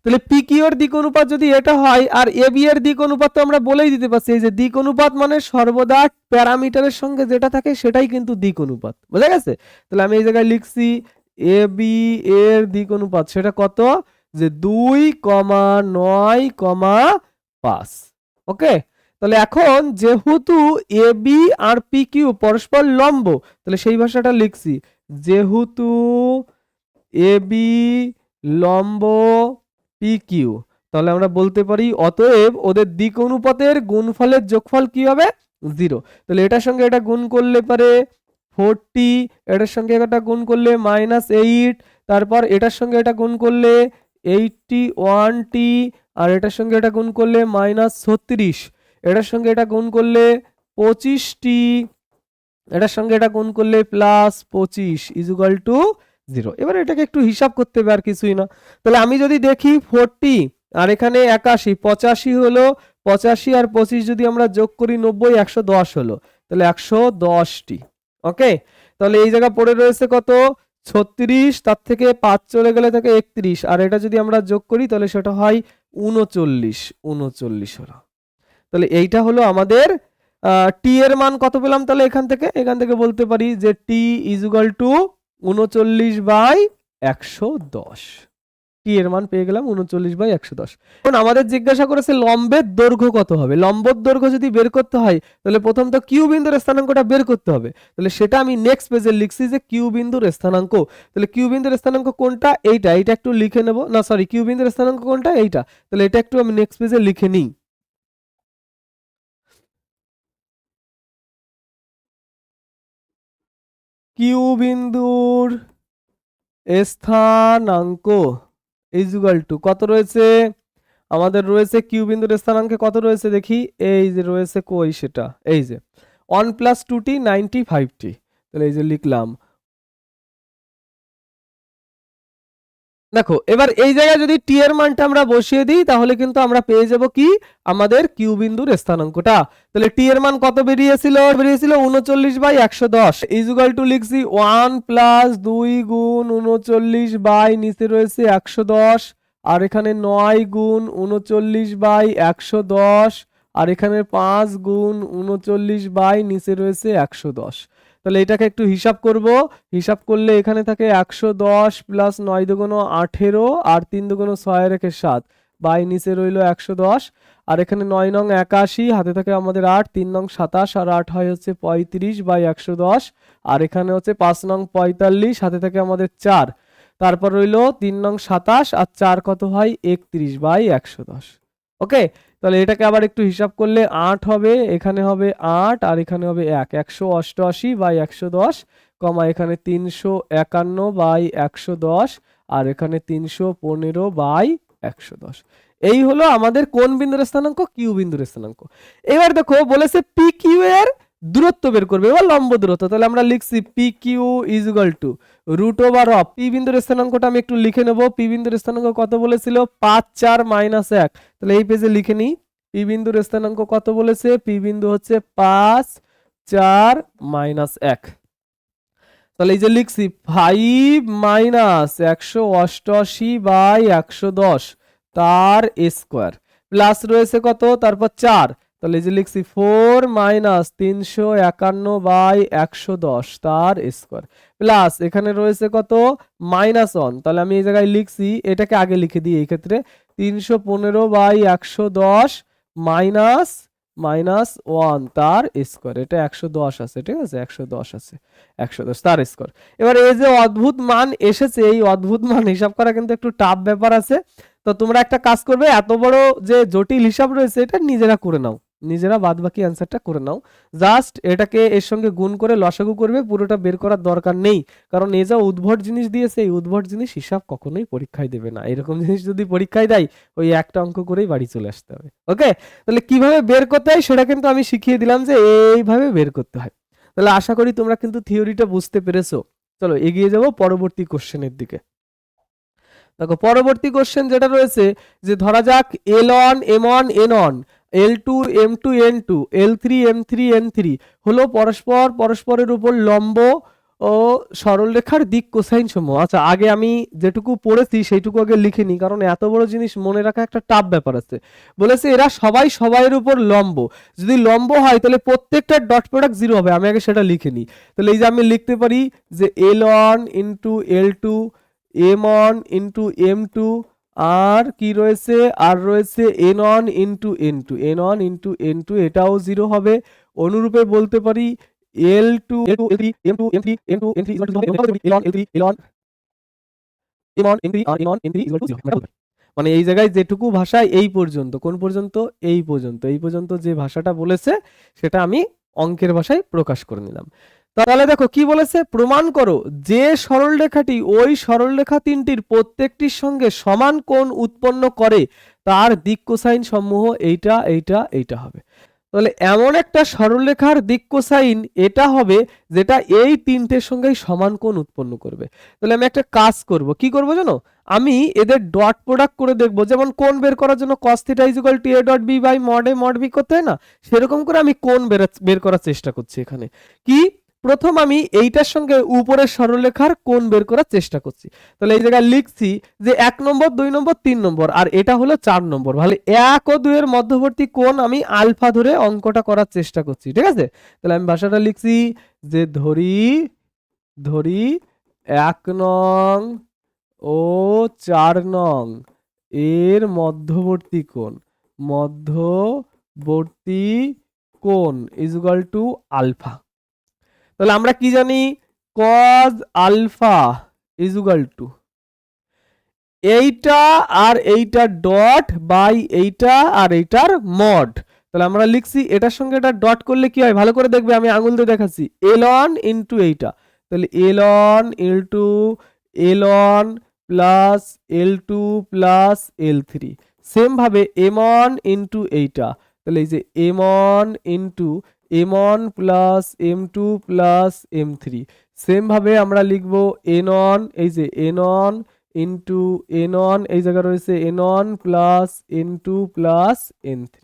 Speaker 1: তাহলে পি কিউ এর দিক অনুপাত যদি এটা হয়, আর এ বি এর দিক অনুপাত তো আমরা বলেই দিতে পারছি, এই যে দিক অনুপাত মানে সর্বদা প্যারামিটারের সঙ্গে যেটা থাকে সেটাই কিন্তু দিক অনুপাত, বুঝা গেছে। তাহলে আমি এই জায়গায় লিখছি এ বি এর দিক অনুপাত, সেটা কত, যে 2,9,5। ওকে, তাহলে এখন যেহেতু A B R P Q পরস্পর লম্ব, তাহলে সেই ভাষাটা লিখছি, যেহেতু এ বি লম্ব পি কিউ, তাহলে আমরা বলতে পারি অতএব ওদের দিক অনুপাতের গুণফলের যোগফল কি হবে, 0। তাহলে এটার সঙ্গে এটা গুণ করলে পারে 40, এটার সঙ্গে এটা গুণ করলে -8, তারপর এটার সঙ্গে এটা গুণ করলে 81t, আর এটার সঙ্গে এটা গুণ করলে -36, এটার সঙ্গে এটা গুণ করলে 25t, এটার সঙ্গে এটা গুণ করলে +25 ইজুগাল টু 0। এবার এটাকে একটু হিসাব করতে হবে, আর কিছুই না। তাহলে আমি যদি দেখি 40 আর এখানে 81, 85 হলো, 85 আর 25 যদি আমরা যোগ করি 90, 110 হলো, তাহলে 110টি। ওকে, তাহলে এই জায়গা পড়ে রয়েছে কত, 36, তার থেকে 5 চলে গেলে থাকে 31, আর এটা যদি আমরা যোগ করি তাহলে সেটা হয় 39 হলো। তাহলে এইটা হলো আমাদের টি এর মান কত পেলাম। তাহলে এখান থেকে বলতে পারি যে টি ইজুগাল টু 39/110। টি এর মান পেয়ে গেলাম 39/110। এখন আমাদের জিজ্ঞাসা করেছে লম্বের দৈর্ঘ্য কত হবে। লম্বর দৈর্ঘ্য যদি বের করতে হয় তাহলে প্রথম তো কিউ বিন্দুর স্থানাঙ্কটা বের করতে হবে। তাহলে সেটা আমি নেক্সট পেজে লিখছি যে কিউ বিন্দুর স্থানাঙ্ক। তাহলে কিউ বিন্দুর স্থানাঙ্ক কোনটা? এইটা একটু লিখে নেব, না সরি, কিউ বিন্দুর স্থানাঙ্ক কোনটা? এইটা। তাহলে এটা একটু আমি নেক্সট পেজে লিখে নিই। কিউ বিন্দুর স্থানাঙ্ক ইজুয়াল টু কত রয়েছে আমাদের? রয়েছে কিউ বিন্দুর স্থানাঙ্কে কত রয়েছে দেখি, এই যে রয়েছে, কই সেটা, এই যে 1 + 2t 95t। তাহলে এই যে লিখলাম। দেখো এবার এই জায়গায় যদি টি এর মানটা আমরা বসিয়ে দিই তাহলে কিন্তু আমরা পেয়ে যাব কি, আমাদের কিউ বিন্দুর স্থানাঙ্কটা। তাহলে টি এর মান কত বেরিয়েছিল? 39/110 ইজুগাল টু লিখছি 1 + 2 গুণ 39 বাই নিচে রয়েছে 110, আর এখানে 9 গুণ 39/110, আর এখানে 5 গুণ 39 বাই নিচে রয়েছে 110। তাহলে এটাকে একটু হিসাব করব। হিসাব করলে এখানে থাকে 110 প্লাস 9 দুগুণ 18 আর 3 দুগুণ 6 রেখে 7 বাই নিচে রইল 110, আর এখানে 9 নং 81, হাতে থাকে আমাদের 8, 3 নং 27 আর 8 হয় হচ্ছে 35/110, আর এখানে হচ্ছে 5 নং 45, হাতে থাকে আমাদের 4, তারপর রইল 3 নং 27 আর 4 কত হয় 31/110। ওকে, তাহলে এটাকে আবার একটু হিসাব করলে 8 হবে, এখানে হবে 8 আর এখানে হবে 1, 188/110 কমা এখানে 351/110 আর এখানে 315/110। এই হলো আমাদের কোন বিন্দুর স্থানাঙ্ক? কিউ বিন্দুর স্থানাঙ্ক। এবার দেখো বলেছে পি কিউ এর দূরত্ব বের করবে, এবার লম্ব দূরত্ব। তাহলে আমরা লিখছি P Q is equal to √অফ পি বিন্দুর স্থানাঙ্কটা আমি একটু লিখে নেব। পি বিন্দুর স্থানাঙ্ক কত বলেছিল? 5 4 - 1। তাহলে এই পেজে লিখে নিই পি বিন্দুর স্থানাঙ্ক কত বলেছে। পি বিন্দু হচ্ছে 5 4 - 1। তাহলে এই যে লিখছি 5 - 188/110 তার স্কোয়ার প্লাস রয়েছে কত, তারপর 4। তাহলে এই যে লিখছি 4 - 351/110 তার স্কোয়ার প্লাস এখানে রয়েছে কত -1। তাহলে আমি এই জায়গায় লিখছি, এটাকে আগে লিখে দিই এই ক্ষেত্রে, 315/110 মাইনাস -1 তার স্কোয়ার। এটা 110 আছে, ঠিক আছে, 110 আছে, 110 তার স্কোয়ার। এবার এই যে অদ্ভুত মান এসেছে, এই অদ্ভুত মান হিসাব করা কিন্তু একটু টাফ ব্যাপার আছে। তো তোমরা একটা কাজ করবে, এত বড় যে জটিল হিসাব রয়েছে এটা নিজেরা করে নাও, নিজেরা বাদ বাকি অ্যান্সারটা করে নাও। জাস্ট এটাকে এর সঙ্গে গুণ করে লসাগু করবে, পুরোটা বের করার দরকার নেই। কারণ এই যা উদ্ভট জিনিস দিয়েছে, এই উদ্ভট জিনিস হিসাব কখনোই পরীক্ষায় দেবে না। এরকম জিনিস যদি পরীক্ষায় দেয়, ওই একটা অঙ্ক করেই বাড়ি চলে আসতে হবে। ওকে, তাহলে কিভাবে বের করতে হয় সেটা কিন্তু আমি শিখিয়ে দিলাম যে এইভাবে বের করতে হয়। তাহলে আশা করি তোমরা কিন্তু থিওরিটা বুঝতে পেরেছো। চলো এগিয়ে যাব পরবর্তী কোশ্চেনের দিকে। দেখো পরবর্তী কোশ্চেন যেটা রয়েছে, যে ধরা যাক L1 M1 N1 L2 M2 N2 L3 M3 N3 হলো পরস্পরের উপর লম্ব ও সরলরেখার দিক কোসাইন সমূহ। আচ্ছা, আগে আমি যেটুকু পড়েছি সেইটুকু আগে লিখে নিই, কারণ এত বড় জিনিস মনে রাখা একটা টাফ ব্যাপার আছে। বলেছে এরা সবাইয়ের উপর লম্ব। যদি লম্ব হয় তাহলে প্রত্যেকটা ডট প্রোডাক্ট 0 হবে। আমি আগে সেটা লিখে নিই। তাহলে এই যে আমি লিখতে পারি যে L1 * L2 M1 * M2 আর কি রয়েছে, আর রয়েছে N1 * N2 N1 * N2 এটাও 0 হবে। অনুরূপে বলতে পারি L2 L3 M2 M3 N2 N3 L1 L3 L1 M1 M3 আর N1 N3 0। মানে এই জায়গায় যেটুকু ভাষায় এই পর্যন্ত, কোন পর্যন্ত, এই পর্যন্ত যে ভাষাটা বলেছে সেটা আমি অঙ্কের ভাষায় প্রকাশ করে নিলাম। তাহলে দেখো কি বলেছে, প্রমাণ করো যে সরলরেখাটি ওই সরলরেখা তিনটির প্রত্যেকটির সঙ্গে সমান কোণ উৎপন্ন করে তার দিক কোসাইন সমূহ এইটা হবে। তাহলে এমন একটা সরলরেখার দিক কোসাইন এটা হবে যেটা এই তিনটের সঙ্গেই সমান কোণ উৎপন্ন করবে। তাহলে আমি একটা কাজ করব, কি করব জানো, আমি এদের ডট প্রোডাক্ট করে দেখব। যেমন কোণ বের করার জন্য cos θ = a.b/mod a mod b করতে হয় না, সেরকম করে আমি কোণ বের করার চেষ্টা করছি। এখানে কি, প্রথম আমি এইটার সঙ্গে উপরের সরলরেখার কোণ বের করার চেষ্টা করছি। তাহলে এই জায়গায় লিখছি যে 1 নম্বর 2 নম্বর 3 নম্বর আর এটা হলো 4 নম্বর। তাহলে 1 ও 2 এর মধ্যবর্তী কোণ আমি আলফা ধরে অঙ্কটা করার চেষ্টা করছি, ঠিক আছে। তাহলে আমি ভাষাটা লিখছি যে ধরি 1 নং ও 4 নং এর মধ্যবর্তী কোণ ইজ ইকুয়াল টু আলফা। তাহলে আমরা কি জানি, cos alpha is equal to এইটা আর এইটা ডট বাই এইটা আর এইটার মড। তাহলে আমরা লিখছি এটার সঙ্গে এটা ডট করলে কি হয়, ভালো করে দেখবে, আমি আঙুল দিয়ে দেখাচ্ছি, এল1 ইন্টু এইটা, তাহলে এল1 ইন্টু এল1 প্লাস এল2 প্লাস এল3। সেম ভাবে এম1 ইন্টু এইটা, তাহলে এই যে এম1 ইন্টু এম1 প্লাস এম2 প্লাস এম3। সেম ভাবে আমরা লিখবো এন1, এই যে এন1 ইন্টু এন1, এই জায়গায় রয়েছে এন1 প্লাস এন2 প্লাস এন3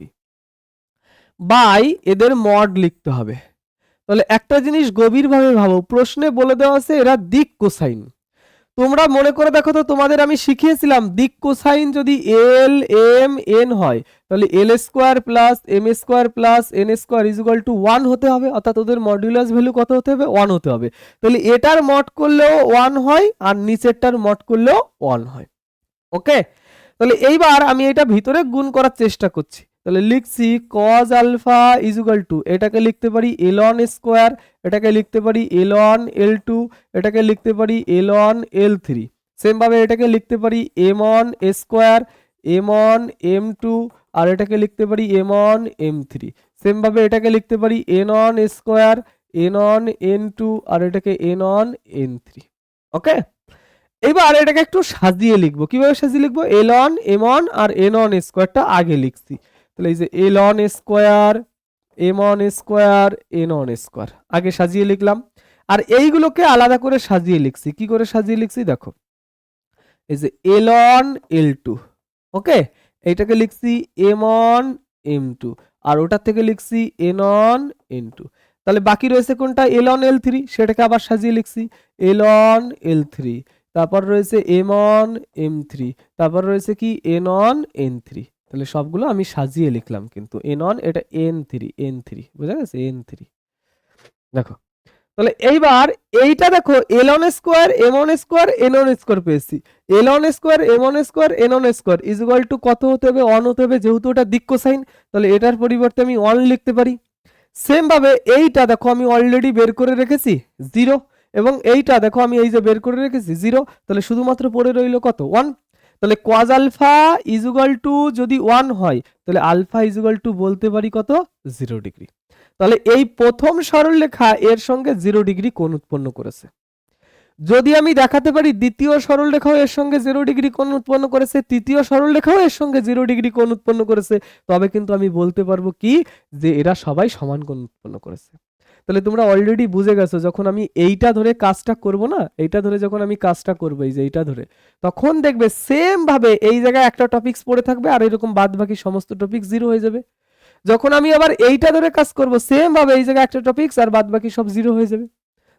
Speaker 1: বাই এদের মড লিখতে হবে। তাহলে একটা জিনিস গভীরভাবে ভাবো, প্রশ্নে বলে দেওয়া আছে এরা দিক কোসাইন। তোমরা মনে করে দেখো তো, তোমাদের আমি শিখিয়েছিলাম দিক কোসাইন যদি এল এম এন হয় তাহলে L square plus M square plus N square is equal to 1 হতে হবে, অর্থাৎ ওদের মডুলাস ভ্যালু কত হতে হবে, 1 হতে হবে। তাহলে এটার মড করলেও 1 হয় আর নিচেরটার মড করলেও 1 হয়। ওকে, তাহলে এইবার আমি এটা ভিতরে গুণ করার চেষ্টা করছি। তাহলে লিখছি cos alpha is equal to, এটাকে লিখতে পারি এল1 স্কোয়ার, এটাকে লিখতে পারি এল1 এল2, এটাকে লিখতে পারি এল1 এল3। সেম ভাবে এটাকে লিখতে পারি এম1 স্কোয়ার, এম1 এম2, আর এটাকে লিখতে পারি এম1 এম3। সেম ভাবে এটাকে লিখতে পারি এন1 স্কোয়ার, এন1 এন2, আর এটাকে এন1 এন3। ওকে, এবার এটাকে একটু সাজিয়ে লিখবো। কিভাবে সাজিয়ে লিখবো, এল1 এম1 আর এন1 স্কোয়ারটা আগে লিখছি। তাহলে এই যে এল1 square, M one square, N one square আগে সাজিয়ে লিখলাম, আর এইগুলোকে আলাদা করে সাজিয়ে লিখছি। কি করে সাজিয়ে লিখছি দেখো, এই যে এল1 এল2, ওকে, এইটাকে লিখছি এম1 এম2, আর ওটার থেকে লিখছি এন1 এন2। তাহলে বাকি রয়েছে কোনটা, এল1 এল3, সেটাকে আবার সাজিয়ে লিখছি এল1 এল3, তারপর রয়েছে এম1 এম3, তারপর রয়েছে কি এন1 এন3। তাহলে সবগুলো আমি সাজিয়ে লিখলাম, কিন্তু এন1 এটা এন3 বুঝা গেছে, এন3। দেখো, তাহলে এইবার এইটা দেখো L one square M one square N one square পেয়েছি, L one square M one square N one square is equal to কত হতে হবে, 1 হতে হবে, যেহেতু ওটা দিক কোসাইন তাহলে এটার পরিবর্তে আমি 1 লিখতে পারি। সেম ভাবে এইটা দেখো আমি অলরেডি বের করে রেখেছি 0, এবং এইটা দেখো আমি এই যে বের করে রেখেছি 0, তাহলে শুধুমাত্র পড়ে রইল কত, 1। তাহলে cos alpha is equal to যদি 1 হয় তাহলে আলফা ইজ ইকুয়াল টু বলতে পারি কত, 0 ডিগ্রি। তাহলে এই প্রথম সরলরেখা এর সঙ্গে 0 ডিগ্রি কোণ উৎপন্ন করেছে। যদি আমি দেখাতে পারি দ্বিতীয় সরলরেখাও এর সঙ্গে 0 ডিগ্রি কোণ উৎপন্ন করেছে, তৃতীয় সরলরেখাও এর সঙ্গে 0 ডিগ্রি কোণ উৎপন্ন করেছে, তবে কিন্তু আমি বলতে পারবো কি, যে এরা সবাই সমান কোণ উৎপন্ন করেছে। তাহলে তোমরা অলরেডি বুঝে গেছো, যখন আমি এইটা ধরে কাজটা করব না, এইটা ধরে যখন আমি কাজটা করবো, এই যে এইটা ধরে, তখন দেখবে সেম ভাবে এই জায়গায় একটা টপিকস পড়ে থাকবে আর এরকম বাদ বাকি সমস্ত টপিক 0 হয়ে যাবে। যখন আমি আবার এইটা ধরে কাজ করব, সেম ভাবে এই জায়গায় একটা টপিকস আর বাদ বাকি সব 0 হয়ে যাবে।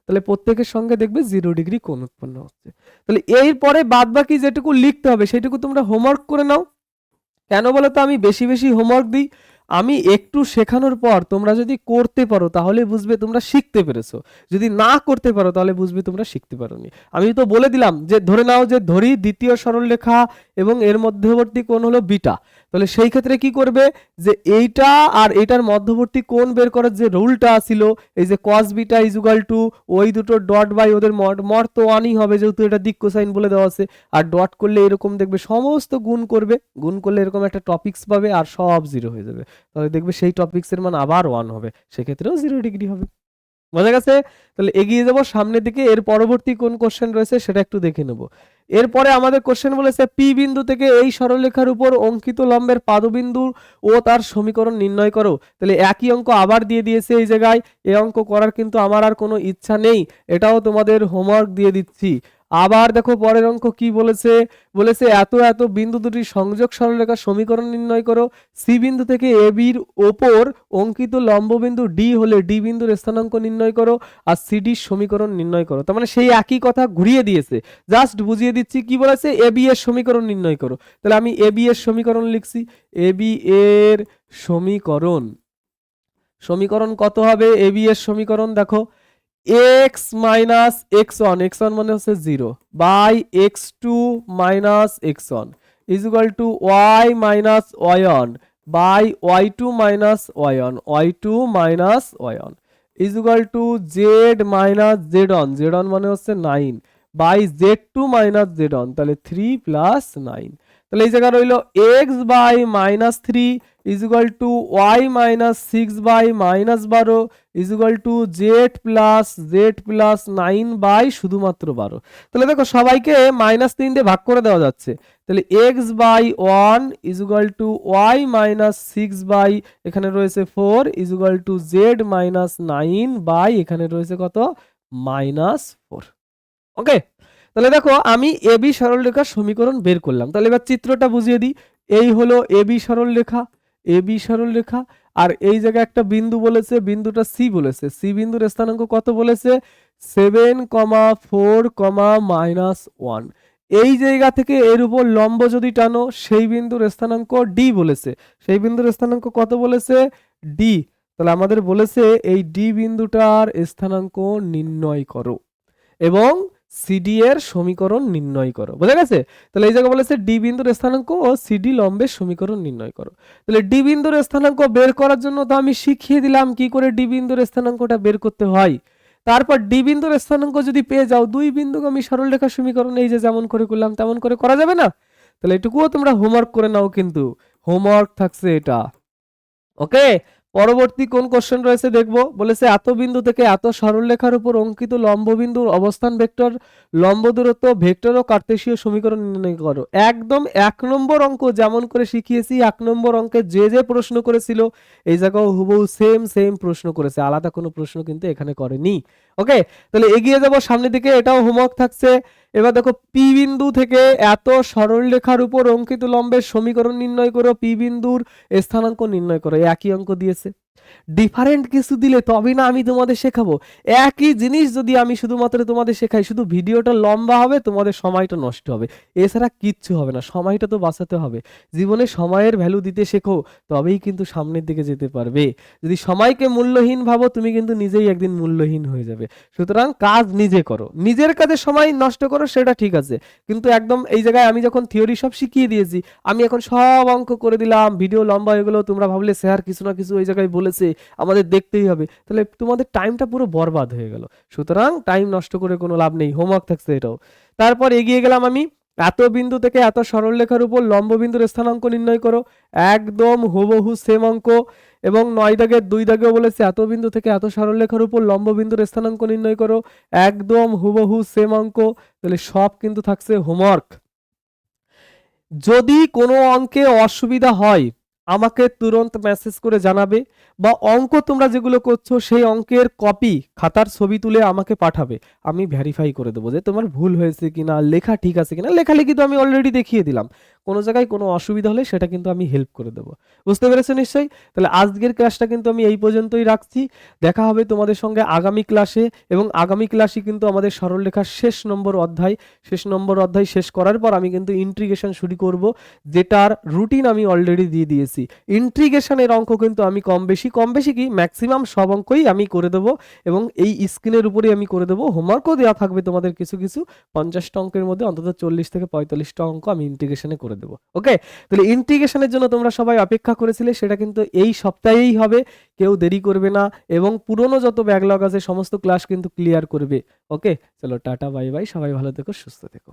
Speaker 1: তাহলে প্রত্যেকের সঙ্গে দেখবে 0 ডিগ্রি কোণ উৎপন্ন হচ্ছে। তাহলে এরপরে বাদ বাকি যেটুকু লিখতে হবে সেটুকু তোমরা হোমওয়ার্ক করে নাও। কেন বলো তো, আমি বেশি বেশি হোমওয়ার্ক দিই, আমি একটু শেখানোর পর তোমরা যদি করতে পারো তাহলে বুঝবে তোমরা শিখতে পেরেছো, যদি না করতে পারো তাহলে বুঝবে তোমরা শিখতে পারোনি। আমি তো বলে দিলাম যে ধরে নাও যে ধরি দ্বিতীয় সরলরেখা এবং এর মধ্যবর্তী কোণ হলো বিটা, তাহলে সেই ক্ষেত্রে কি করবে, যে এইটা আর এইটার মধ্যবর্তী কোণ বের করার যে রুলটা ছিল, এই যে cos beta is equal two ওই দুটো ডট বাই ওদের মড তো 1ই হবে, যেহেতু এটা দিক কোসাইন বলে দেওয়া আছে, আর ডট করলে এরকম দেখবে সমস্ত গুণ করবে, গুণ করলে এরকম একটা টপিকস পাবে আর সব 0 হয়ে যাবে। তাহলে দেখবে সেই টপিকসের মান আবার 1 হবে, সেক্ষেত্রেও 0 ডিগ্রি হবে। বোঝা গেছে? তাহলে এগিয়ে যাব সামনের দিকে, এর পরবর্তী কোন কোশ্চেন রয়েছে সেটা একটু দেখে নেব। এরপরে আমাদের কোশ্চেন বলেছে পি বিন্দু থেকে এই সরলরেখার উপর অঙ্কিত লম্বের পাদবিন্দু ও তার সমীকরণ নির্ণয় করো। তাহলে একই অঙ্ক আবার দিয়ে দিয়েছে এই জায়গায়, এই অঙ্ক করার কিন্তু আমার আর কোনো ইচ্ছা নেই, এটাও তোমাদের হোমওয়ার্ক দিয়ে দিচ্ছি। আবার দেখো পরের অঙ্ক কি বলেছে, বলেছে এত এত বিন্দু দুটি সংযোগ সরলরেখার সমীকরণ নির্ণয় করো। সি বিন্দু থেকে এ বির ওপর অঙ্কিত লম্ববিন্দু ডি হলে ডি বিন্দুর স্থানাঙ্ক নির্ণয় করো আর সিডির সমীকরণ নির্ণয় করো। তার মানে সেই একই কথা ঘুরিয়ে দিয়েছে, জাস্ট বুঝিয়ে দিচ্ছি। কি বলেছে, এ বি এর সমীকরণ নির্ণয় করো। তাহলে আমি এ বি এর সমীকরণ লিখছি, এ বি এর সমীকরণ, সমীকরণ কত হবে, এ বি এর সমীকরণ দেখো এক্স মাইনাস এক্স ওয়ান মানে হচ্ছে 0 by x2 minus x1 is equal to y minus y1 by y2 minus y1 minus y1 is equal to z minus z1 মানে হচ্ছে 9 বাই z2 মাইনাস z1 তাহলে 3 প্লাস 9 তাহলে এই জায়গা রইল x by minus 3 is equal to y minus 6 by minus 12 is equal to z plus 9 by শুধুমাত্র 12। তাহলে দেখো সবাইকে -3 দিয়ে ভাগ করে দেওয়া যাচ্ছে, তাহলে x by 1 is equal to y minus 6 by এখানে রয়েছে 4 is equal to z minus 9 by এখানে রয়েছে কত -4। ওকে, তাহলে দেখো আমি এবি সরলরেখার সমীকরণ বের করলাম। তাহলে এবার চিত্রটা বুঝিয়ে দিই। এই হলো এবি সরলরেখা, আর এই জায়গায় একটা বিন্দু বলেছে, বিন্দুটা সি বলেছে। সি বিন্দুর স্থানাঙ্ক কত বলেছে? 7, 4, -1। এই জায়গা থেকে এর উপর লম্ব যদি টানো, সেই বিন্দুর স্থানাঙ্ক ডি বলেছে। সেই বিন্দুর স্থানাঙ্ক কত বলেছে? ডি। তাহলে আমাদের বলেছে এই ডি বিন্দুটার স্থানাঙ্ক নির্ণয় করো এবং সিডি এর সমীকরণ নির্ণয় করো। বোঝা গেছে? তাহলে এই জায়গায় বলেছে ডি বিন্দুর স্থানাঙ্ক ও সিডি লম্বের সমীকরণ নির্ণয় করো। তাহলে ডি বিন্দুর স্থানাঙ্ক বের করার জন্য তো আমি শিখিয়ে দিলাম কি করে ডি বিন্দুর স্থানাঙ্কটা বের করতে হয়। তারপর ডি বিন্দুর স্থানাঙ্ক যদি পেয়ে যাও, দুই বিন্দুগামী সরলরেখা সমীকরণ এই যে যেমন করে করলাম তেমন করে করা যাবে না? তাহলে এটুকুও তোমরা হোমওয়ার্ক করে নাও, কিন্তু হোমওয়ার্ক থাকছে এটা। ওকে, পরবর্তী কোন কোশ্চেন রয়েছে দেখবো। বলেছে এত বিন্দু থেকে এত সরলরেখার উপর অঙ্কিত লম্ব বিন্দুর অবস্থান ভেক্টর, লম্ব দূরত্ব ভেক্টর ও কার্তেশীয় সমীকরণ নির্ণয় করো। একদম 1 নম্বর অঙ্ক যেমন করে শিখিয়েছি, 1 নম্বর অঙ্কে যে প্রশ্ন করেছিল এই জায়গাও হুবহু সেম প্রশ্ন করেছে, আলাদা কোনো প্রশ্ন কিন্তু এখানে করেনি। ওকে, তাহলে এগিয়ে যাব সামনের দিকে, এটাও হোমওয়ার্ক থাকছে। এবার দেখো পি বিন্দু থেকে এত সরলরেখার উপর অঙ্কিত লম্বের সমীকরণ নির্ণয় করো, পি বিন্দুর স্থানাঙ্ক নির্ণয় করো। একই অঙ্ক দিয়েছে, ডিফারেন্ট কিছু দিলে তবে না আমি তোমাদের শেখাবো। একই জিনিস যদি আমি শুধুমাত্র তোমাদের শেখাই, শুধু ভিডিওটা লম্বা হবে, তোমাদের সময়টা নষ্ট হবে, এছাড়া কিচ্ছু হবে না। সময়টা তো বাঁচাতে হবে। জীবনে সময়ের ভ্যালু দিতে শেখো, তবেই কিন্তু সামনের দিকে যেতে পারবে। যদি সময়কে মূল্যহীন ভাবো, তুমি কিন্তু নিজেই একদিন মূল্যহীন হয়ে যাবে। সুতরাং কাজ নিজে করো, নিজের কাজে সময় নষ্ট করো সেটা ঠিক আছে, কিন্তু একদম এই জায়গায় আমি যখন থিওরি সব শিখিয়ে দিয়েছি, আমি এখন সব অঙ্ক করে দিলাম, ভিডিও লম্বা হয়ে গেলো, তোমরা ভাবলে স্যার কিছু না কিছু ওই জায়গায় বলেছে আমাদের দেখতেই হবে, তাহলে তোমাদের টাইমটা পুরো বরবাদ হয়ে গেল। সুতরাং টাইম নষ্ট করে কোনো লাভ নেই, হোমওয়ার্ক থাকছে এটাও। তারপর এগিয়ে গেলাম আমি, এত বিন্দু থেকে এত সরলরেখার উপর লম্ব বিন্দুর স্থানাঙ্ক নির্ণয় করো। একদম হুবহু সেম অঙ্ক, এবং 9 দাগের 2 দাগেও বলেছে এত বিন্দু থেকে এত সরলরেখার উপর লম্ব বিন্দুর স্থানাঙ্ক নির্ণয় করো। একদম হুবহু সেম অঙ্ক। তাহলে সব কিন্তু থাকছে হোমওয়ার্ক। যদি কোনো অঙ্কে অসুবিধা হয় আমাকে তুরন্ত মেসেজ করে জানাবে, বা অঙ্ক তোমরা যেগুলো করছো সেই অঙ্কের কপি খাতার ছবি তুলে আমাকে পাঠাবে। আমি ভেরিফাই করে দেবো যে তোমার ভুল হয়েছে কিনা, লেখা ঠিক আছে কিনা। লেখালেখি তো আমি অলরেডি দেখিয়ে দিলাম, কোনো জায়গায় কোনো অসুবিধা হলে সেটা কিন্তু আমি হেল্প করে দেবো। বুঝতে পেরেছো নিশ্চয়ই? তাহলে আজকের ক্লাসটা কিন্তু আমি এই পর্যন্তই রাখছি। দেখা হবে তোমাদের সঙ্গে আগামী ক্লাসে, এবং আগামী ক্লাসে কিন্তু আমাদের সরলরেখার শেষ নম্বর অধ্যায় শেষ করার পর আমি কিন্তু ইন্টিগ্রেশন শুরু করব, যেটার রুটিন আমি অলরেডি দিয়ে দিয়েছি। ইন্টিগ্রেশনের অঙ্ক কিন্তু আমি কম বেশি কি ম্যাক্সিমাম সব অঙ্কই আমি করে দেবো, এবং এই স্ক্রিনের উপরেই আমি করে দেবো। হোমওয়ার্কও দেওয়া থাকবে তোমাদের কিছু 50টা অঙ্কের মধ্যে অন্তত 40 থেকে 45টা অঙ্ক আমি ইন্টিগ্রেশনে করে দেবো। ওকে, তাহলে ইন্টিগ্রেশনের জন্য তোমরা সবাই অপেক্ষা করেছিলে, সেটা কিন্তু এই সপ্তাহেই হবে, কেউ দেরি করবে না, এবং পুরনো যত ব্যাকলগ আছে সমস্ত ক্লাস কিন্তু ক্লিয়ার করবে। ওকে, চলো টাটা বাই বাই, সবাই ভালো থেকো, সুস্থ থেকো।